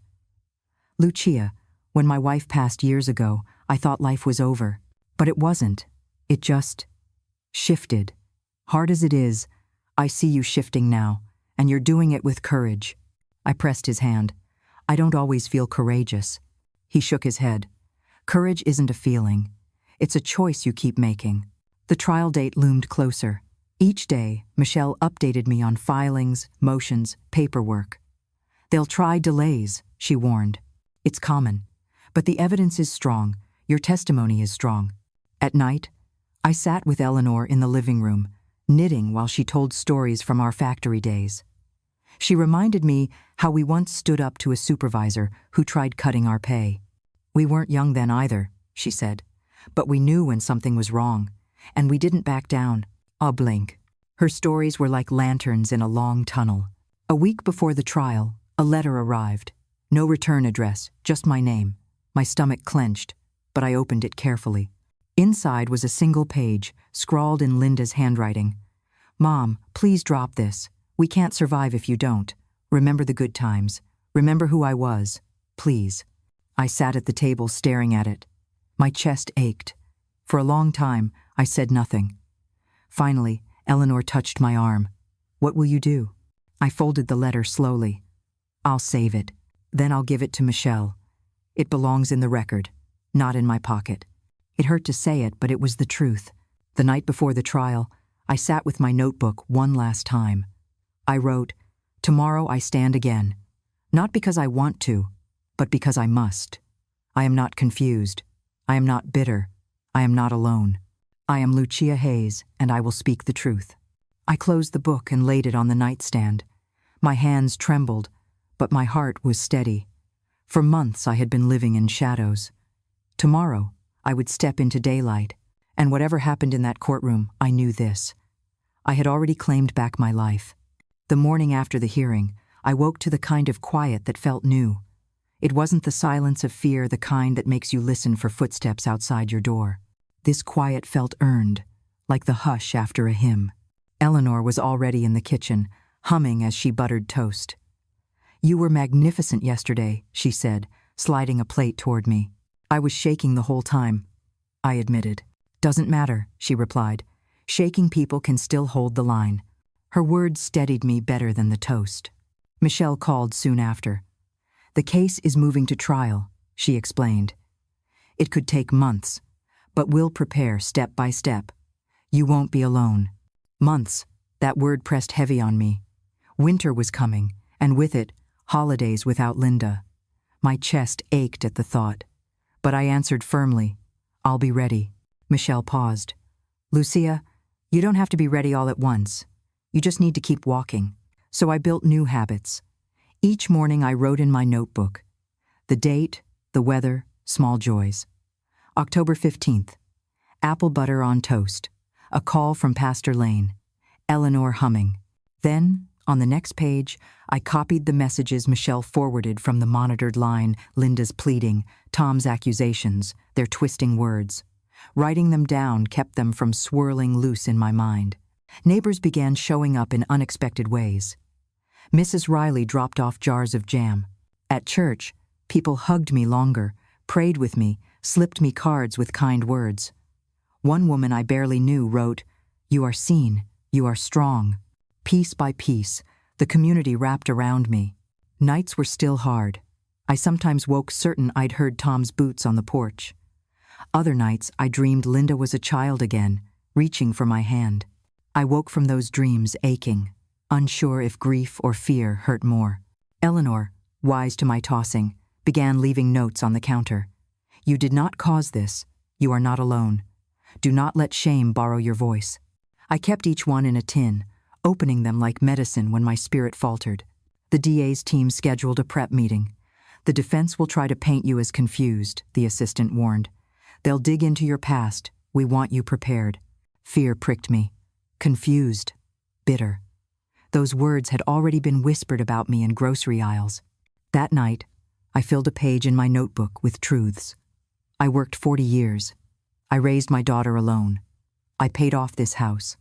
Speaker 1: "Lucia, when my wife passed years ago, I thought life was over. But it wasn't. It just shifted. Hard as it is, I see you shifting now, and you're doing it with courage." I pressed his hand. "I don't always feel courageous." He shook his head. "Courage isn't a feeling. It's a choice you keep making." The trial date loomed closer. Each day, Michelle updated me on filings, motions, paperwork. "They'll try delays," she warned. "It's common. But the evidence is strong. Your testimony is strong." At night, I sat with Eleanor in the living room, knitting while she told stories from our factory days. She reminded me how we once stood up to a supervisor who tried cutting our pay. "We weren't young then either," she said, "but we knew when something was wrong, and we didn't back down." A blink. Her stories were like lanterns in a long tunnel. A week before the trial, a letter arrived. No return address, just my name. My stomach clenched, but I opened it carefully. Inside was a single page, scrawled in Linda's handwriting. "Mom, please drop this. We can't survive if you don't. Remember the good times. Remember who I was. Please." I sat at the table staring at it. My chest ached. For a long time, I said nothing. Finally, Eleanor touched my arm. "What will you do?" I folded the letter slowly. "I'll save it. Then I'll give it to Michelle. It belongs in the record, not in my pocket." It hurt to say it, but it was the truth. The night before the trial, I sat with my notebook one last time. I wrote, "Tomorrow I stand again. Not because I want to, but because I must. I am not confused. I am not bitter. I am not alone." I am Lucia Hayes, and I will speak the truth. I closed the book and laid it on the nightstand. My hands trembled, but my heart was steady. For months I had been living in shadows. Tomorrow, I would step into daylight, and whatever happened in that courtroom, I knew this. I had already claimed back my life. The morning after the hearing, I woke to the kind of quiet that felt new. It wasn't the silence of fear, the kind that makes you listen for footsteps outside your door. This quiet felt earned, like the hush after a hymn. Eleanor was already in the kitchen, humming as she buttered toast. "You were magnificent yesterday," she said, sliding a plate toward me. "I was shaking the whole time," I admitted. "Doesn't matter," she replied. "Shaking people can still hold the line." Her words steadied me better than the toast. Michelle called soon after. "The case is moving to trial," she explained. "It could take months, but we'll prepare step by step. You won't be alone." Months, that word pressed heavy on me. Winter was coming, and with it, holidays without Linda. My chest ached at the thought, but I answered firmly, "I'll be ready." Michelle paused. "Lucia, you don't have to be ready all at once. You just need to keep walking." So I built new habits. Each morning I wrote in my notebook the date, the weather, small joys. October 15th, apple butter on toast, a call from Pastor Lane, Eleanor humming. Then, on the next page, I copied the messages Michelle forwarded from the monitored line, Linda's pleading, Tom's accusations, their twisting words. Writing them down kept them from swirling loose in my mind. Neighbors began showing up in unexpected ways. Mrs. Riley dropped off jars of jam. At church, people hugged me longer, prayed with me, slipped me cards with kind words. One woman I barely knew wrote, "You are seen, you are strong." Piece by piece, the community wrapped around me. Nights were still hard. I sometimes woke certain I'd heard Tom's boots on the porch. Other nights I dreamed Linda was a child again, reaching for my hand. I woke from those dreams aching, unsure if grief or fear hurt more. Eleanor, wise to my tossing, began leaving notes on the counter. "You did not cause this. You are not alone. Do not let shame borrow your voice." I kept each one in a tin, opening them like medicine when my spirit faltered. The DA's team scheduled a prep meeting. "The defense will try to paint you as confused," the assistant warned. "They'll dig into your past. We want you prepared." Fear pricked me. Confused. Bitter. Those words had already been whispered about me in grocery aisles. That night, I filled a page in my notebook with truths. I worked 40 years. I raised my daughter alone. I paid off this house.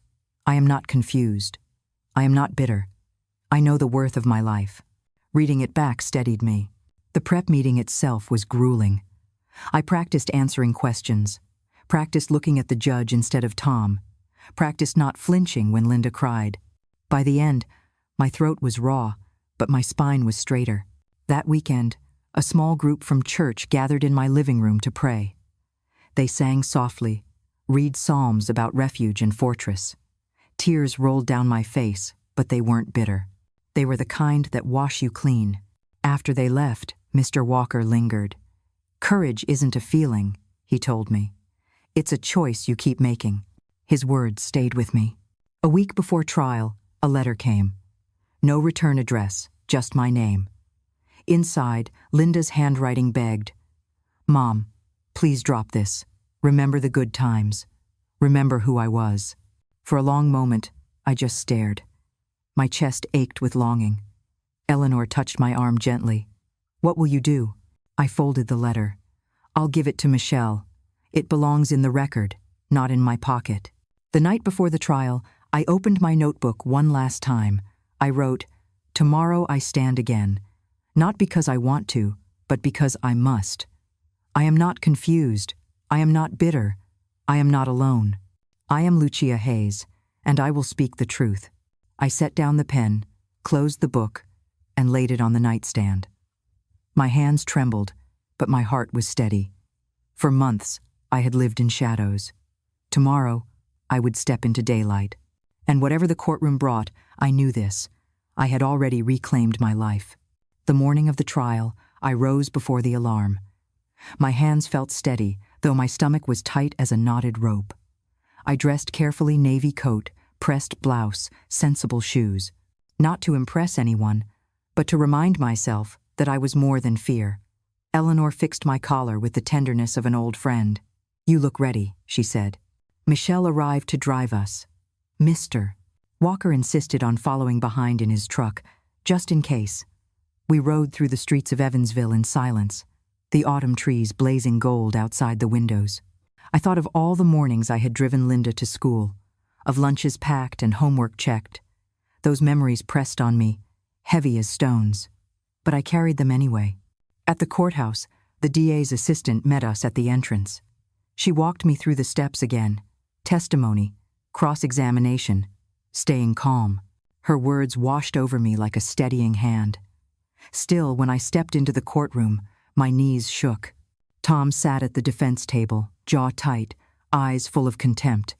Speaker 1: I am not confused. I am not bitter. I know the worth of my life. Reading it back steadied me. The prep meeting itself was grueling. I practiced answering questions, practiced looking at the judge instead of Tom, practiced not flinching when Linda cried. By the end, my throat was raw, but my spine was straighter. That weekend, a small group from church gathered in my living room to pray. They sang softly, read psalms about refuge and fortress. Tears rolled down my face, but they weren't bitter. They were the kind that wash you clean. After they left, Mr. Walker lingered. "Courage isn't a feeling," he told me. "It's a choice you keep making." His words stayed with me. A week before trial, a letter came. No return address, just my name. Inside, Linda's handwriting begged, "Mom, please drop this. Remember the good times. Remember who I was." For a long moment, I just stared. My chest ached with longing. Eleanor touched my arm gently. "What will you do?" I folded the letter. "I'll give it to Michelle. It belongs in the record, not in my pocket." The night before the trial, I opened my notebook one last time. I wrote, "Tomorrow I stand again. Not because I want to, but because I must. I am not confused. I am not bitter. I am not alone. I am Lucia Hayes, and I will speak the truth." I set down the pen, closed the book, and laid it on the nightstand. My hands trembled, but my heart was steady. For months, I had lived in shadows. Tomorrow, I would step into daylight. And whatever the courtroom brought, I knew this. I had already reclaimed my life. The morning of the trial, I rose before the alarm. My hands felt steady, though my stomach was tight as a knotted rope. I dressed carefully, navy coat, pressed blouse, sensible shoes. Not to impress anyone, but to remind myself that I was more than fear. Eleanor fixed my collar with the tenderness of an old friend. "You look ready," she said. Michelle arrived to drive us. "Mr." Walker insisted on following behind in his truck, just in case. We rode through the streets of Evansville in silence, the autumn trees blazing gold outside the windows. I thought of all the mornings I had driven Linda to school, of lunches packed and homework checked. Those memories pressed on me, heavy as stones. But I carried them anyway. At the courthouse, the DA's assistant met us at the entrance. She walked me through the steps again. Testimony, cross-examination, staying calm. Her words washed over me like a steadying hand. Still, when I stepped into the courtroom, my knees shook. Tom sat at the defense table, jaw tight, eyes full of contempt.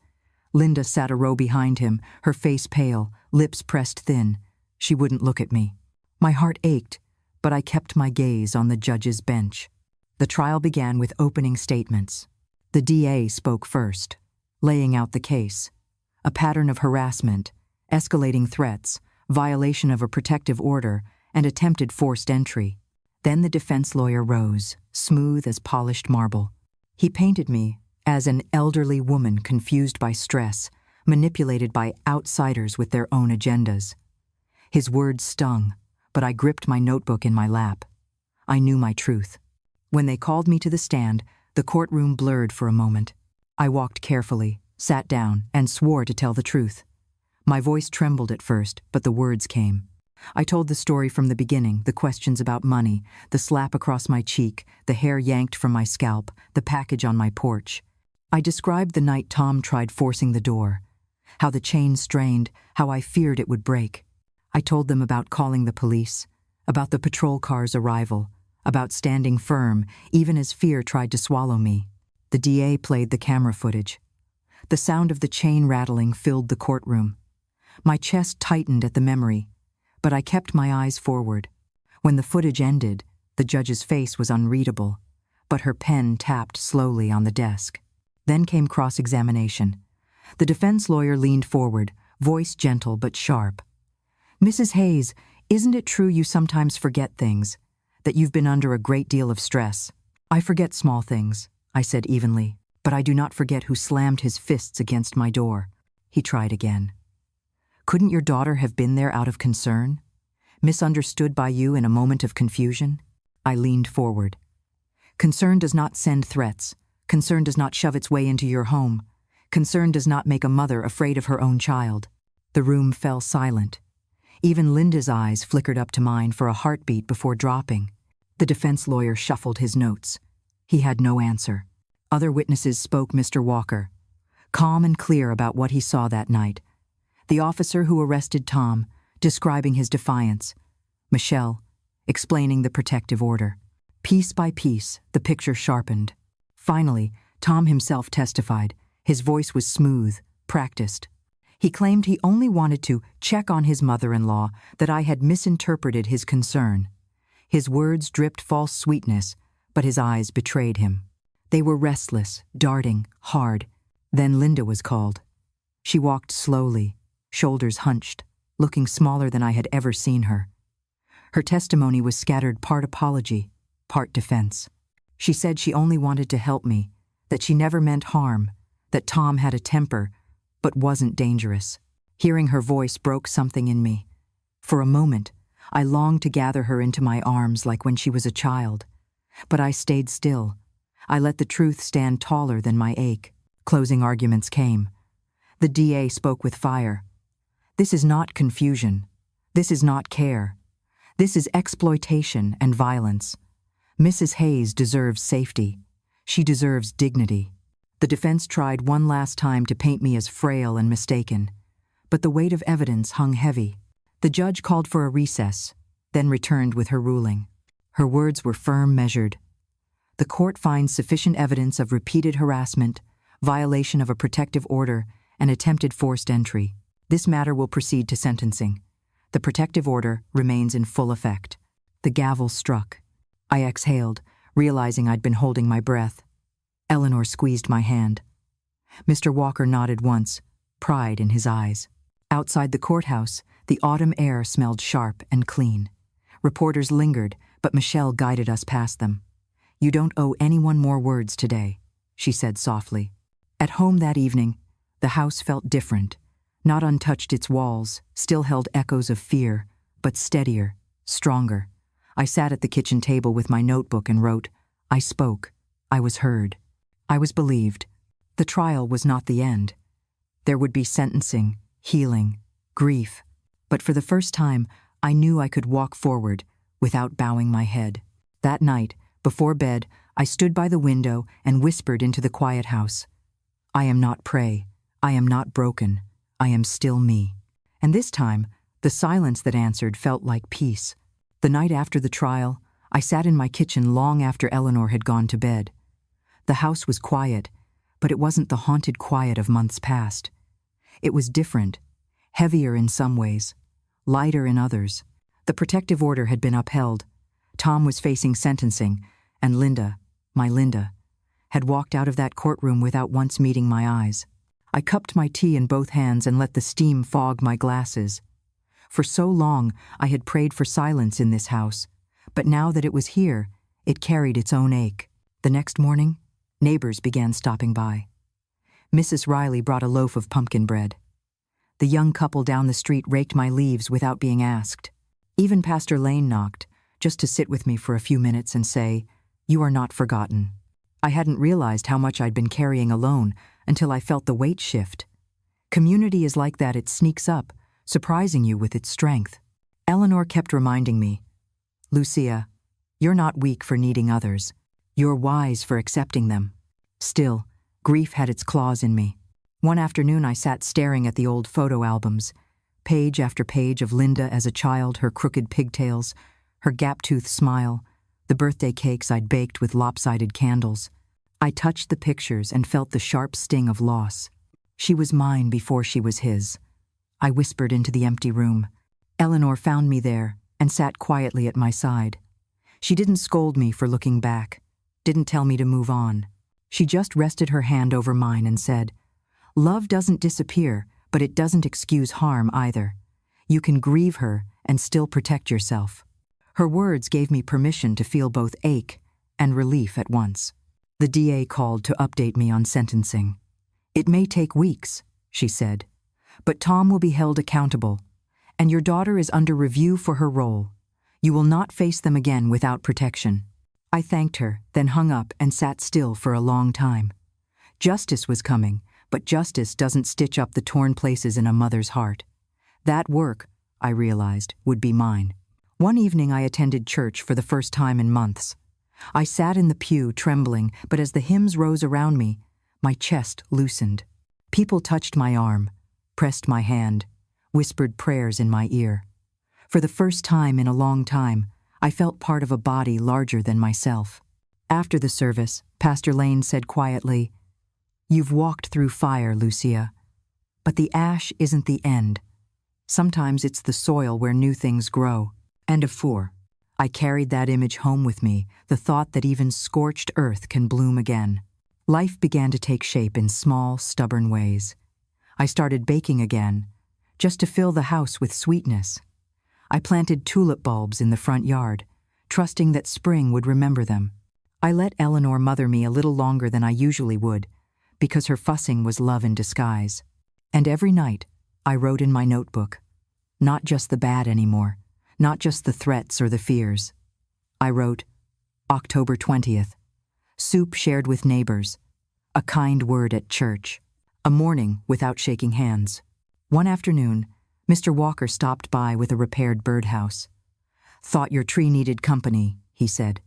Speaker 1: Linda sat a row behind him, her face pale, lips pressed thin. She wouldn't look at me. My heart ached, but I kept my gaze on the judge's bench. The trial began with opening statements. The DA spoke first, laying out the case. A pattern of harassment, escalating threats, violation of a protective order, and attempted forced entry. Then the defense lawyer rose, smooth as polished marble. He painted me as an elderly woman confused by stress, manipulated by outsiders with their own agendas. His words stung, but I gripped my notebook in my lap. I knew my truth. When they called me to the stand, the courtroom blurred for a moment. I walked carefully, sat down, and swore to tell the truth. My voice trembled at first, but the words came. I told the story from the beginning, the questions about money, the slap across my cheek, the hair yanked from my scalp, the package on my porch. I described the night Tom tried forcing the door, how the chain strained, how I feared it would break. I told them about calling the police, about the patrol car's arrival, about standing firm, even as fear tried to swallow me. The DA played the camera footage. The sound of the chain rattling filled the courtroom. My chest tightened at the memory, but I kept my eyes forward. When the footage ended, the judge's face was unreadable, but her pen tapped slowly on the desk. Then came cross-examination. The defense lawyer leaned forward, voice gentle but sharp. "Mrs. Hayes, isn't it true you sometimes forget things, that you've been under a great deal of stress?" "I forget small things," I said evenly, "but I do not forget who slammed his fists against my door." He tried again. "Couldn't your daughter have been there out of concern? Misunderstood by you in a moment of confusion?" I leaned forward. "Concern does not send threats. Concern does not shove its way into your home. Concern does not make a mother afraid of her own child." The room fell silent. Even Linda's eyes flickered up to mine for a heartbeat before dropping. The defense lawyer shuffled his notes. He had no answer. Other witnesses spoke. Mr. Walker, calm and clear about what he saw that night. The officer who arrested Tom, describing his defiance. Michelle, explaining the protective order. Piece by piece, the picture sharpened. Finally, Tom himself testified. His voice was smooth, practiced. He claimed he only wanted to check on his mother-in-law, that I had misinterpreted his concern. His words dripped false sweetness, but his eyes betrayed him. They were restless, darting, hard. Then Linda was called. She walked slowly, shoulders hunched, looking smaller than I had ever seen her. Her testimony was scattered, part apology, part defense. She said she only wanted to help me, that she never meant harm, that Tom had a temper, but wasn't dangerous. Hearing her voice broke something in me. For a moment, I longed to gather her into my arms like when she was a child. But I stayed still. I let the truth stand taller than my ache. Closing arguments came. The DA spoke with fire. "This is not confusion. This is not care. This is exploitation and violence. Mrs. Hayes deserves safety. She deserves dignity." The defense tried one last time to paint me as frail and mistaken, but the weight of evidence hung heavy. The judge called for a recess, then returned with her ruling. Her words were firm, measured. "The court finds sufficient evidence of repeated harassment, violation of a protective order, and attempted forced entry. This matter will proceed to sentencing. The protective order remains in full effect." The gavel struck. I exhaled, realizing I'd been holding my breath. Eleanor squeezed my hand. Mr. Walker nodded once, pride in his eyes. Outside the courthouse, the autumn air smelled sharp and clean. Reporters lingered, but Michelle guided us past them. "You don't owe anyone more words today," she said softly. At home that evening, the house felt different. Not untouched its walls, still held echoes of fear, but steadier, stronger. I sat at the kitchen table with my notebook and wrote, "I spoke. I was heard. I was believed." The trial was not the end. There would be sentencing, healing, grief. But for the first time, I knew I could walk forward without bowing my head. That night, before bed, I stood by the window and whispered into the quiet house, "I am not prey. I am not broken. I am still me." And this time, the silence that answered felt like peace. The night after the trial, I sat in my kitchen long after Eleanor had gone to bed. The house was quiet, but it wasn't the haunted quiet of months past. It was different, heavier in some ways, lighter in others. The protective order had been upheld. Tom was facing sentencing, and Linda, my Linda, had walked out of that courtroom without once meeting my eyes. I cupped my tea in both hands and let the steam fog my glasses. For so long, I had prayed for silence in this house, but now that it was here, it carried its own ache. The next morning, neighbors began stopping by. Mrs. Riley brought a loaf of pumpkin bread. The young couple down the street raked my leaves without being asked. Even Pastor Lane knocked, just to sit with me for a few minutes and say, "You are not forgotten." I hadn't realized how much I'd been carrying alone until I felt the weight shift. Community is like that, it sneaks up, surprising you with its strength. Eleanor kept reminding me, "Lucia, you're not weak for needing others. You're wise for accepting them." Still, grief had its claws in me. One afternoon I sat staring at the old photo albums, page after page of Linda as a child, her crooked pigtails, her gap-toothed smile, the birthday cakes I'd baked with lopsided candles. I touched the pictures and felt the sharp sting of loss. She was mine before she was his. I whispered into the empty room. Eleanor found me there and sat quietly at my side. She didn't scold me for looking back, didn't tell me to move on. She just rested her hand over mine and said, "Love doesn't disappear, but it doesn't excuse harm either. You can grieve her and still protect yourself." Her words gave me permission to feel both ache and relief at once. The DA called to update me on sentencing. "It may take weeks," she said, "but Tom will be held accountable, and your daughter is under review for her role. You will not face them again without protection." I thanked her, then hung up and sat still for a long time. Justice was coming, but justice doesn't stitch up the torn places in a mother's heart. That work, I realized, would be mine. One evening I attended church for the first time in months. I sat in the pew trembling, but as the hymns rose around me, my chest loosened. People touched my arm, pressed my hand, whispered prayers in my ear. For the first time in a long time, I felt part of a body larger than myself. After the service, Pastor Lane said quietly, "You've walked through fire, Lucia. But the ash isn't the end. Sometimes it's the soil where new things grow." And I carried that image home with me, the thought that even scorched earth can bloom again. Life began to take shape in small, stubborn ways. I started baking again, just to fill the house with sweetness. I planted tulip bulbs in the front yard, trusting that spring would remember them. I let Eleanor mother me a little longer than I usually would, because her fussing was love in disguise. And every night, I wrote in my notebook, not just the bad anymore, not just the threats or the fears. I wrote, October 20th, soup shared with neighbors, a kind word at church, a morning without shaking hands. One afternoon, Mr. Walker stopped by with a repaired birdhouse. "Thought your tree needed company," he said.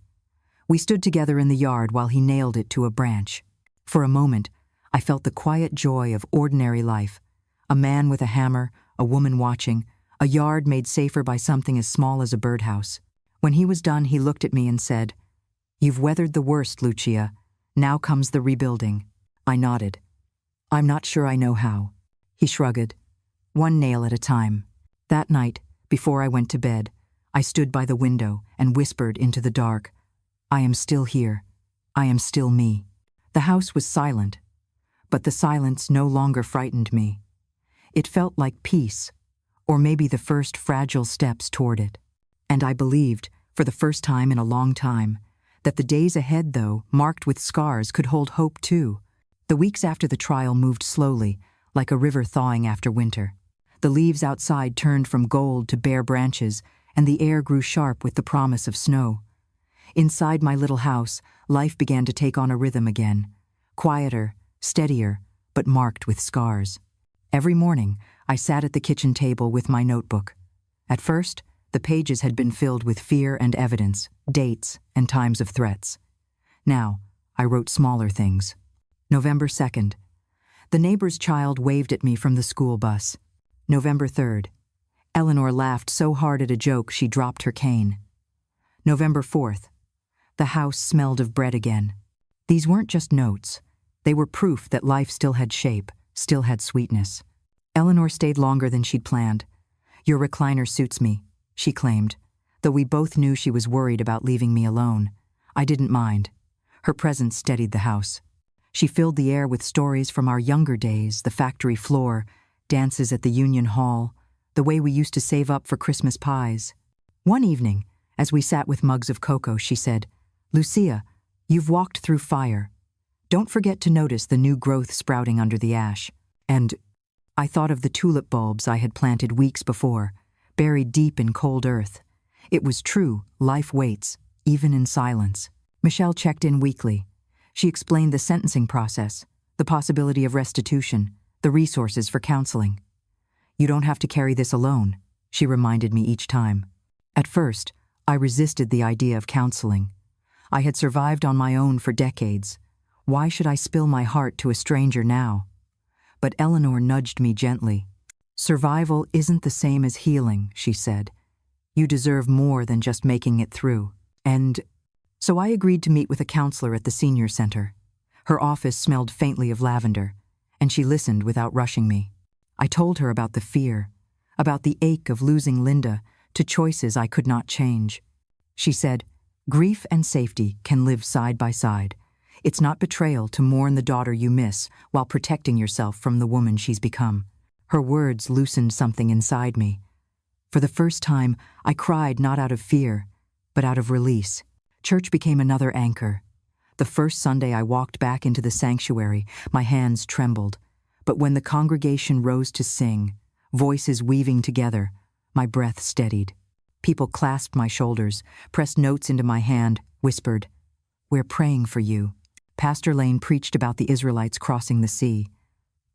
Speaker 1: We stood together in the yard while he nailed it to a branch. For a moment, I felt the quiet joy of ordinary life. A man with a hammer, a woman watching, a yard made safer by something as small as a birdhouse. When he was done, he looked at me and said, "You've weathered the worst, Lucia. Now comes the rebuilding." I nodded. "I'm not sure I know how." He shrugged. "One nail at a time." That night, before I went to bed, I stood by the window and whispered into the dark, "I am still here. I am still me." The house was silent, But the silence no longer frightened me. It felt like peace, or maybe the first fragile steps toward it. And I believed, for the first time in a long time, that the days ahead, though marked with scars, could hold hope too. The weeks after the trial moved slowly, like a river thawing after winter. The leaves outside turned from gold to bare branches, and the air grew sharp with the promise of snow. Inside my little house, life began to take on a rhythm again, quieter, steadier, but marked with scars. Every morning, I sat at the kitchen table with my notebook. At first, the pages had been filled with fear and evidence, dates, and times of threats. Now, I wrote smaller things. November 2nd. The neighbor's child waved at me from the school bus. November 3rd. Eleanor laughed so hard at a joke she dropped her cane. November 4th. The house smelled of bread again. These weren't just notes. They were proof that life still had shape, still had sweetness. Eleanor stayed longer than she'd planned. "Your recliner suits me," she claimed, though we both knew she was worried about leaving me alone. I didn't mind. Her presence steadied the house. She filled the air with stories from our younger days, the factory floor, dances at the Union Hall, the way we used to save up for Christmas pies. One evening, as we sat with mugs of cocoa, she said, "Lucia, you've walked through fire. Don't forget to notice the new growth sprouting under the ash." And I thought of the tulip bulbs I had planted weeks before, buried deep in cold earth. It was true, life waits, even in silence. Michelle checked in weekly. She explained the sentencing process, the possibility of restitution, the resources for counseling. "You don't have to carry this alone," she reminded me each time. At first, I resisted the idea of counseling. I had survived on my own for decades. Why should I spill my heart to a stranger now? But Eleanor nudged me gently. "Survival isn't the same as healing," she said. "You deserve more than just making it through." And so I agreed to meet with a counselor at the senior center. Her office smelled faintly of lavender, and she listened without rushing me. I told her about the fear, about the ache of losing Linda to choices I could not change. She said, "Grief and safety can live side by side. It's not betrayal to mourn the daughter you miss while protecting yourself from the woman she's become." Her words loosened something inside me. For the first time, I cried not out of fear, but out of release. Church became another anchor. The first Sunday I walked back into the sanctuary, my hands trembled. But when the congregation rose to sing, voices weaving together, my breath steadied. People clasped my shoulders, pressed notes into my hand, whispered, "We're praying for you." Pastor Lane preached about the Israelites crossing the sea.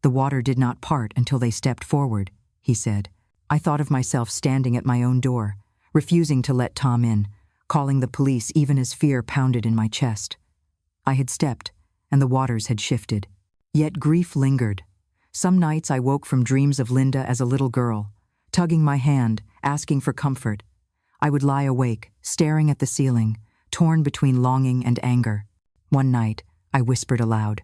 Speaker 1: "The water did not part until they stepped forward," he said. I thought of myself standing at my own door, refusing to let Tom in, calling the police even as fear pounded in my chest. I had stepped, and the waters had shifted. Yet grief lingered. Some nights I woke from dreams of Linda as a little girl, tugging my hand, asking for comfort. I would lie awake, staring at the ceiling, torn between longing and anger. One night, I whispered aloud,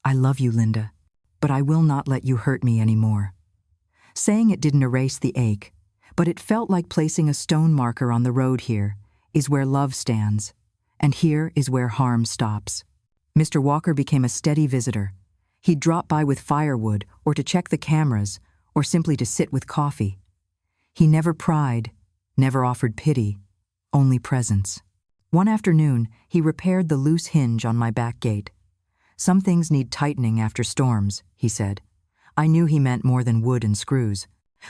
Speaker 1: "I love you, Linda, but I will not let you hurt me anymore." Saying it didn't erase the ache, but it felt like placing a stone marker on the road. Here is where love stands, and here is where harm stops. Mr. Walker became a steady visitor. He'd drop by with firewood, or to check the cameras, or simply to sit with coffee. He never pried, never offered pity, only presence. One afternoon, he repaired the loose hinge on my back gate. "Some things need tightening after storms," he said. I knew he meant more than wood and screws.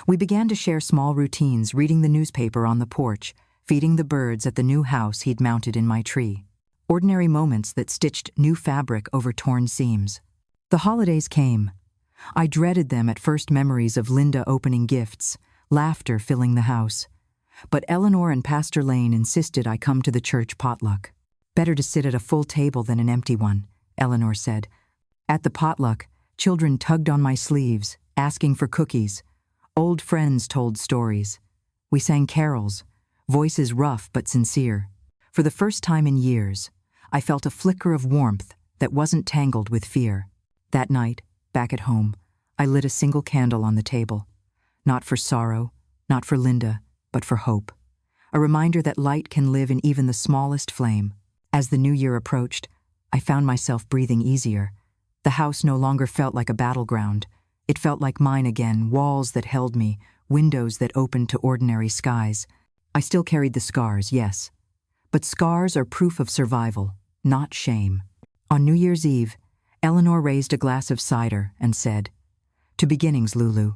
Speaker 1: We began to share small routines, reading the newspaper on the porch, feeding the birds at the new house he'd mounted in my tree. Ordinary moments that stitched new fabric over torn seams. The holidays came. I dreaded them at first, memories of Linda opening gifts, laughter filling the house. But Eleanor and Pastor Lane insisted I come to the church potluck. "Better to sit at a full table than an empty one," Eleanor said. At the potluck, children tugged on my sleeves, asking for cookies. Old friends told stories. We sang carols, voices rough but sincere. For the first time in years, I felt a flicker of warmth that wasn't tangled with fear. That night, back at home, I lit a single candle on the table. Not for sorrow, not for Linda, but for hope. A reminder that light can live in even the smallest flame. As the new year approached, I found myself breathing easier. The house no longer felt like a battleground. It felt like mine again, walls that held me, windows that opened to ordinary skies. I still carried the scars, yes. But scars are proof of survival, not shame. On New Year's Eve, Eleanor raised a glass of cider and said, "To beginnings, Lulu.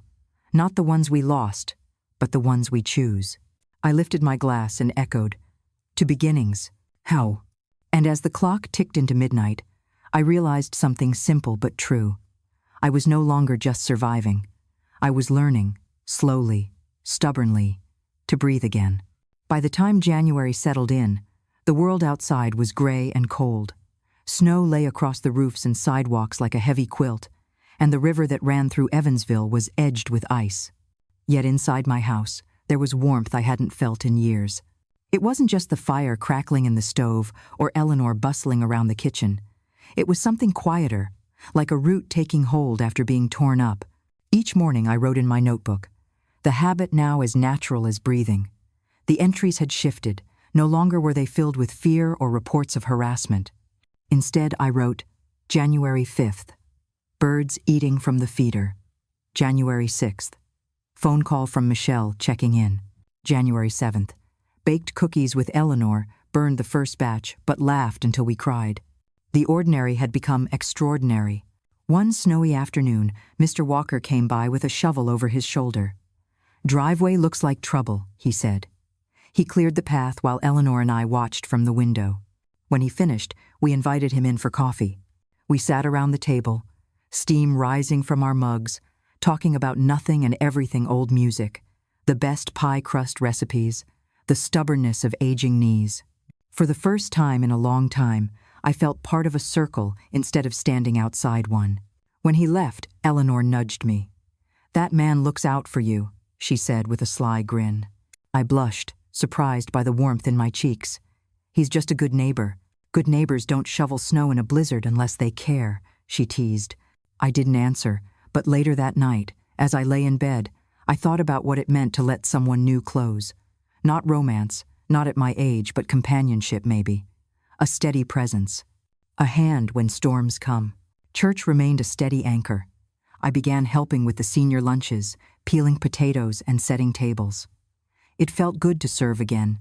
Speaker 1: Not the ones we lost, but the ones we choose." I lifted my glass and echoed, "To beginnings. How?" And as the clock ticked into midnight, I realized something simple but true. I was no longer just surviving. I was learning, slowly, stubbornly, to breathe again. By the time January settled in, the world outside was gray and cold. Snow lay across the roofs and sidewalks like a heavy quilt, and the river that ran through Evansville was edged with ice. Yet inside my house, there was warmth I hadn't felt in years. It wasn't just the fire crackling in the stove or Eleanor bustling around the kitchen. It was something quieter, like a root taking hold after being torn up. Each morning I wrote in my notebook, the habit now as natural as breathing. The entries had shifted. No longer were they filled with fear or reports of harassment. Instead, I wrote, January 5th, birds eating from the feeder. January 6th, phone call from Michelle checking in. January 7th, baked cookies with Eleanor, burned the first batch, but laughed until we cried. The ordinary had become extraordinary. One snowy afternoon, Mr. Walker came by with a shovel over his shoulder. "Driveway looks like trouble," he said. He cleared the path while Eleanor and I watched from the window. When he finished, we invited him in for coffee. We sat around the table, steam rising from our mugs, talking about nothing and everything old music, the best pie crust recipes, the stubbornness of aging knees. For the first time in a long time, I felt part of a circle instead of standing outside one. When he left, Eleanor nudged me. "That man looks out for you," she said with a sly grin. I blushed, surprised by the warmth in my cheeks. "He's just a good neighbor. Good neighbors don't shovel snow in a blizzard unless they care," she teased. I didn't answer, but later that night, as I lay in bed, I thought about what it meant to let someone new close. Not romance, not at my age, but companionship maybe. A steady presence. A hand when storms come. Church remained a steady anchor. I began helping with the senior lunches, peeling potatoes and setting tables. It felt good to serve again,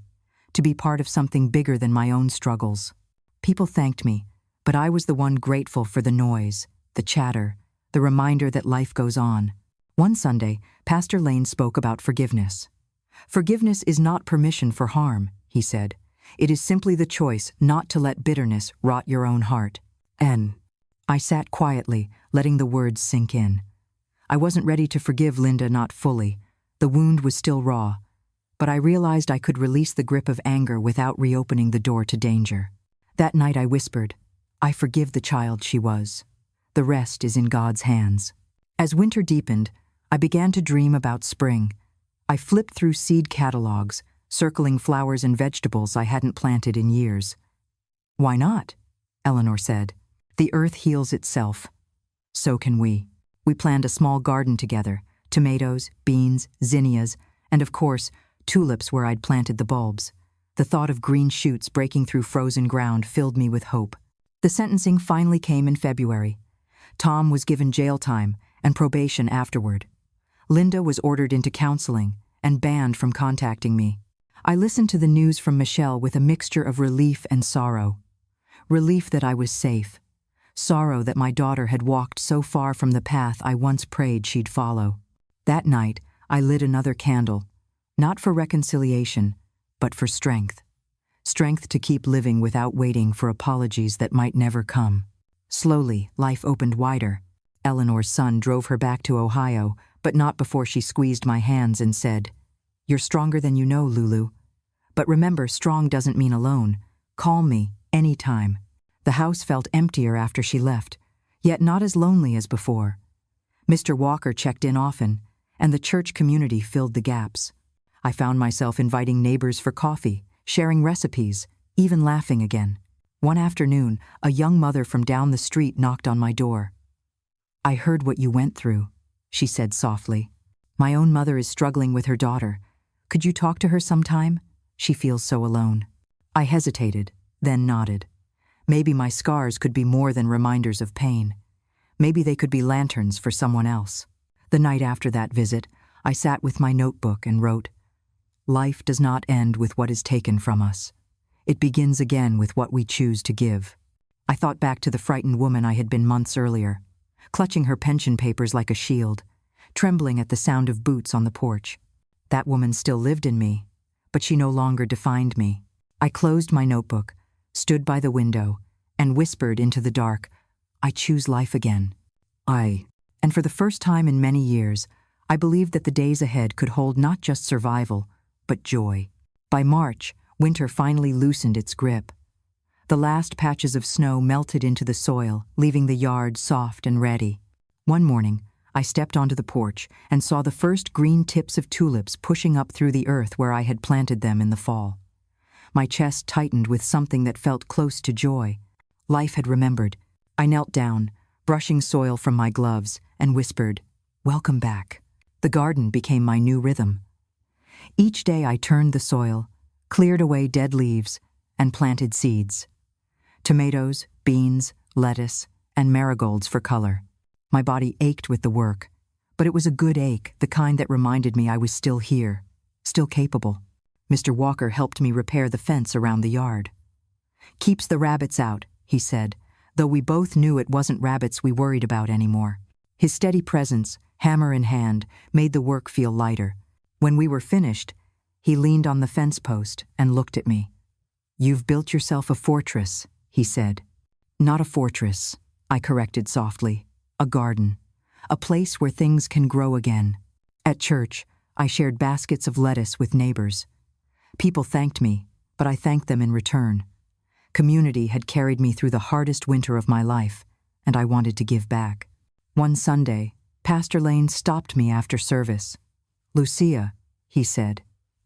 Speaker 1: to be part of something bigger than my own struggles. People thanked me, but I was the one grateful for the noise, the chatter, the reminder that life goes on. One Sunday, Pastor Lane spoke about forgiveness. "Forgiveness is not permission for harm," he said. "It is simply the choice not to let bitterness rot your own heart." And I sat quietly, letting the words sink in. I wasn't ready to forgive Linda, not fully. The wound was still raw. But I realized I could release the grip of anger without reopening the door to danger. That night I whispered, "I forgive the child she was. The rest is in God's hands." As winter deepened, I began to dream about spring. I flipped through seed catalogs, circling flowers and vegetables I hadn't planted in years. "Why not?" Eleanor said. "The earth heals itself. So can we." We planned a small garden together, tomatoes, beans, zinnias, and of course, tulips where I'd planted the bulbs. The thought of green shoots breaking through frozen ground filled me with hope. The sentencing finally came in February. Tom was given jail time and probation afterward. Linda was ordered into counseling and banned from contacting me. I listened to the news from Michelle with a mixture of relief and sorrow. Relief that I was safe. Sorrow that my daughter had walked so far from the path I once prayed she'd follow. That night, I lit another candle, not for reconciliation, but for strength. Strength to keep living without waiting for apologies that might never come. Slowly, life opened wider. Eleanor's son drove her back to Ohio, but not before she squeezed my hands and said, "You're stronger than you know, Lulu. But remember, strong doesn't mean alone. Call me, anytime." The house felt emptier after she left, yet not as lonely as before. Mr. Walker checked in often, and the church community filled the gaps. I found myself inviting neighbors for coffee, sharing recipes, even laughing again. One afternoon, a young mother from down the street knocked on my door. "I heard what you went through," she said softly. "My own mother is struggling with her daughter. Could you talk to her sometime? She feels so alone." I hesitated, then nodded. Maybe my scars could be more than reminders of pain. Maybe they could be lanterns for someone else. The night after that visit, I sat with my notebook and wrote, "Life does not end with what is taken from us. It begins again with what we choose to give." I thought back to the frightened woman I had been months earlier, clutching her pension papers like a shield, trembling at the sound of boots on the porch. That woman still lived in me, but she no longer defined me. I closed my notebook, stood by the window, and whispered into the dark, "I choose life again." And for the first time in many years, I believed that the days ahead could hold not just survival, but joy. By March, winter finally loosened its grip. The last patches of snow melted into the soil, leaving the yard soft and ready. One morning, I stepped onto the porch and saw the first green tips of tulips pushing up through the earth where I had planted them in the fall. My chest tightened with something that felt close to joy. Life had remembered. I knelt down, brushing soil from my gloves, and whispered, "Welcome back." The garden became my new rhythm. Each day I turned the soil, cleared away dead leaves, and planted seeds. Tomatoes, beans, lettuce, and marigolds for color. My body ached with the work, but it was a good ache, the kind that reminded me I was still here, still capable. Mr. Walker helped me repair the fence around the yard. "Keeps the rabbits out," he said, though we both knew it wasn't rabbits we worried about anymore. His steady presence, hammer in hand, made the work feel lighter. When we were finished, he leaned on the fence post and looked at me. "You've built yourself a fortress," he said. "Not a fortress," I corrected softly. "A garden. A place where things can grow again." At church, I shared baskets of lettuce with neighbors. People thanked me, but I thanked them in return. Community had carried me through the hardest winter of my life, and I wanted to give back. One Sunday, Pastor Lane stopped me after service. "Lucia," he said,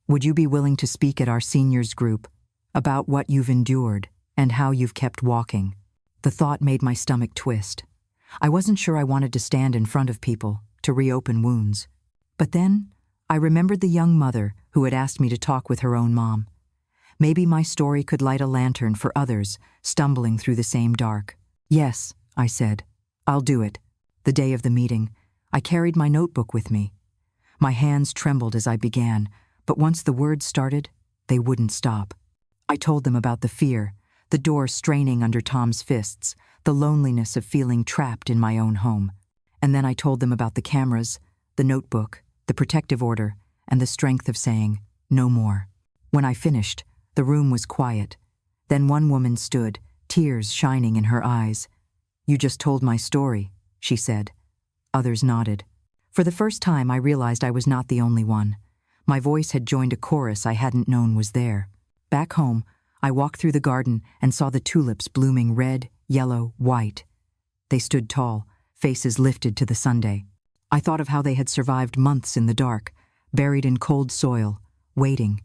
Speaker 1: "would you be willing to speak at our seniors group about what you've endured and how you've kept walking?" The thought made my stomach twist. I wasn't sure I wanted to stand in front of people, to reopen wounds. But then, I remembered the young mother who had asked me to talk with her own mom. Maybe my story could light a lantern for others stumbling through the same dark. "Yes," I said, "I'll do it." The day of the meeting, I carried my notebook with me. My hands trembled as I began, but once the words started, they wouldn't stop. I told them about the fear, the door straining under Tom's fists, the loneliness of feeling trapped in my own home. And then I told them about the cameras, the notebook, the protective order, and the strength of saying, "No more." When I finished, the room was quiet. Then one woman stood, tears shining in her eyes. "You just told my story," she said. Others nodded. For the first time, I realized I was not the only one. My voice had joined a chorus I hadn't known was there. Back home, I walked through the garden and saw the tulips blooming red, yellow, white. They stood tall, faces lifted to the Sunday. I thought of how they had survived months in the dark, buried in cold soil, waiting.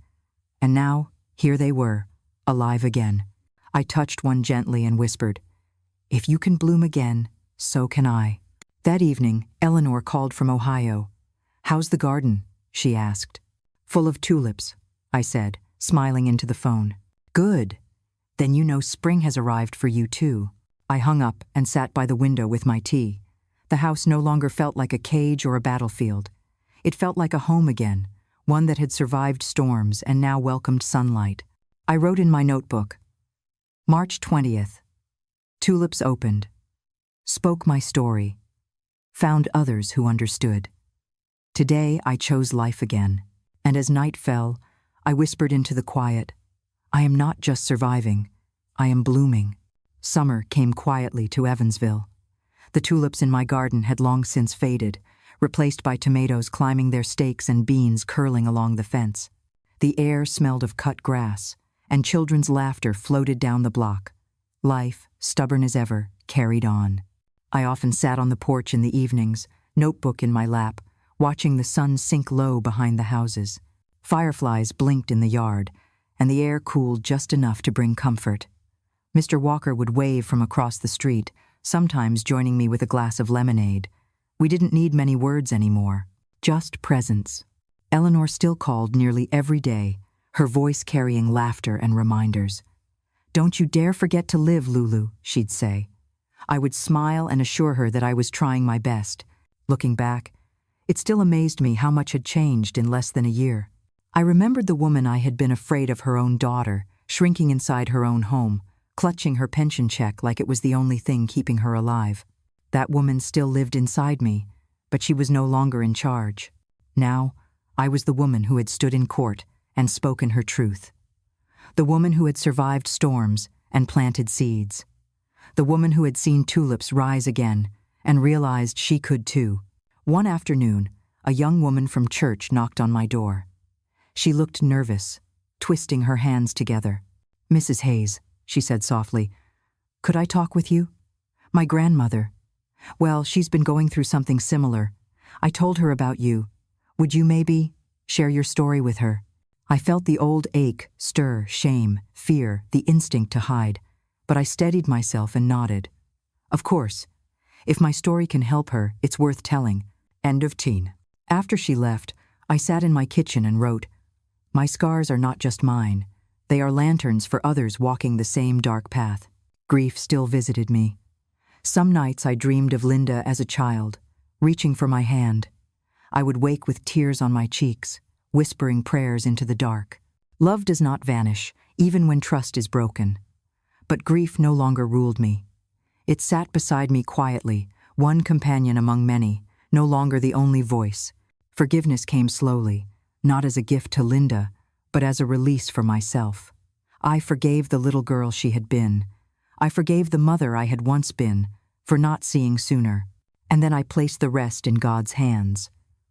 Speaker 1: And now, here they were, alive again. I touched one gently and whispered, "If you can bloom again, so can I." That evening, Eleanor called from Ohio. "How's the garden?" she asked. "Full of tulips," I said, smiling into the phone. "Good. Then you know spring has arrived for you too." I hung up and sat by the window with my tea. The house no longer felt like a cage or a battlefield. It felt like a home again, one that had survived storms and now welcomed sunlight. I wrote in my notebook, March 20th. Tulips opened. Spoke my story. Found others who understood. Today I chose life again. And as night fell, I whispered into the quiet, I am not just surviving, I am blooming. Summer came quietly to Evansville. The tulips in my garden had long since faded, replaced by tomatoes climbing their stakes and beans curling along the fence. The air smelled of cut grass, and children's laughter floated down the block. Life, stubborn as ever, carried on. I often sat on the porch in the evenings, notebook in my lap, watching the sun sink low behind the houses. Fireflies blinked in the yard, and the air cooled just enough to bring comfort. Mr. Walker would wave from across the street, sometimes joining me with a glass of lemonade. We didn't need many words anymore, just presence. Eleanor still called nearly every day, her voice carrying laughter and reminders. "Don't you dare forget to live, Lulu," she'd say. I would smile and assure her that I was trying my best. Looking back, it still amazed me how much had changed in less than a year. I remembered the woman I had been afraid of, her own daughter, shrinking inside her own home, clutching her pension check like it was the only thing keeping her alive. That woman still lived inside me, but she was no longer in charge. Now, I was the woman who had stood in court and spoken her truth. The woman who had survived storms and planted seeds. The woman who had seen tulips rise again and realized she could too. One afternoon, a young woman from church knocked on my door. She looked nervous, twisting her hands together. "Mrs. Hayes," she said softly, "could I talk with you? My grandmother. Well, she's been going through something similar. I told her about you. Would you maybe share your story with her?" I felt the old ache, stir, shame, fear, the instinct to hide, but I steadied myself and nodded. Of course. If my story can help her, it's worth telling. End of teen. After she left, I sat in my kitchen and wrote, "My scars are not just mine. They are lanterns for others walking the same dark path." Grief still visited me. Some nights I dreamed of Linda as a child, reaching for my hand. I would wake with tears on my cheeks, whispering prayers into the dark. Love does not vanish, even when trust is broken. But grief no longer ruled me. It sat beside me quietly, one companion among many, no longer the only voice. Forgiveness came slowly, not as a gift to Linda, but as a release for myself. I forgave the little girl she had been. I forgave the mother I had once been, for not seeing sooner. And then I placed the rest in God's hands,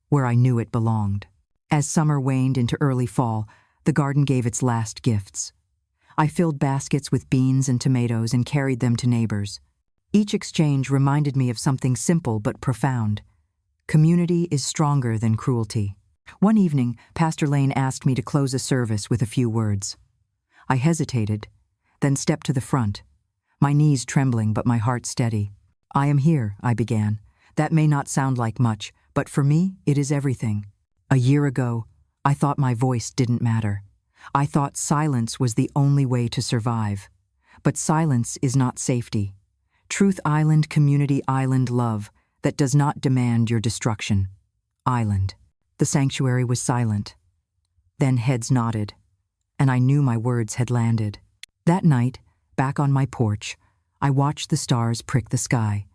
Speaker 1: where I knew it belonged. As summer waned into early fall, the garden gave its last gifts. I filled baskets with beans and tomatoes and carried them to neighbors. Each exchange reminded me of something simple but profound. Community is stronger than cruelty. One evening, Pastor Lane asked me to close a service with a few words. I hesitated, then stepped to the front, my knees trembling but my heart steady. "I am here," I began. "That may not sound like much, but for me, it is everything. A year ago, I thought my voice didn't matter. I thought silence was the only way to survive. But silence is not safety. Truth Island, community island, love that does not demand your destruction. Island." The sanctuary was silent. Then heads nodded, and I knew my words had landed. That night, back on my porch, I watched the stars prick the sky.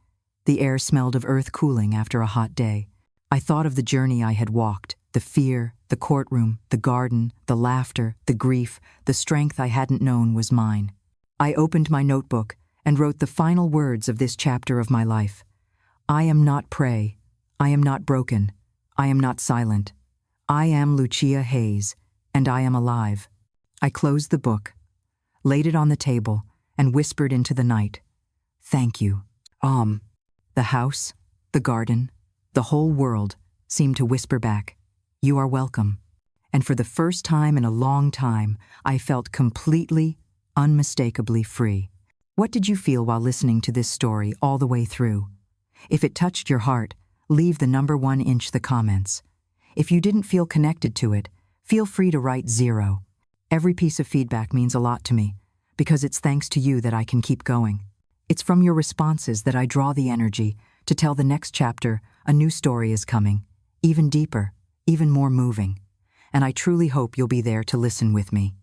Speaker 1: The air smelled of earth cooling after a hot day. I thought of the journey I had walked, the fear, the courtroom, the garden, the laughter, the grief, the strength I hadn't known was mine. I opened my notebook and wrote the final words of this chapter of my life. I am not prey. I am not broken. I am not silent. I am Lucia Hayes, and I am alive. I closed the book, laid it on the table, and whispered into the night, "Thank you." The house, the garden, the whole world seemed to whisper back, "You are welcome." And for the first time in a long time, I felt completely, unmistakably free. What did you feel while listening to this story all the way through? If it touched your heart, leave the number 1 inch the comments. If you didn't feel connected to it, feel free to write 0. Every piece of feedback means a lot to me, because it's thanks to you that I can keep going. It's from your responses that I draw the energy to tell the next chapter a new story is coming, even deeper, even more moving. And I truly hope you'll be there to listen with me.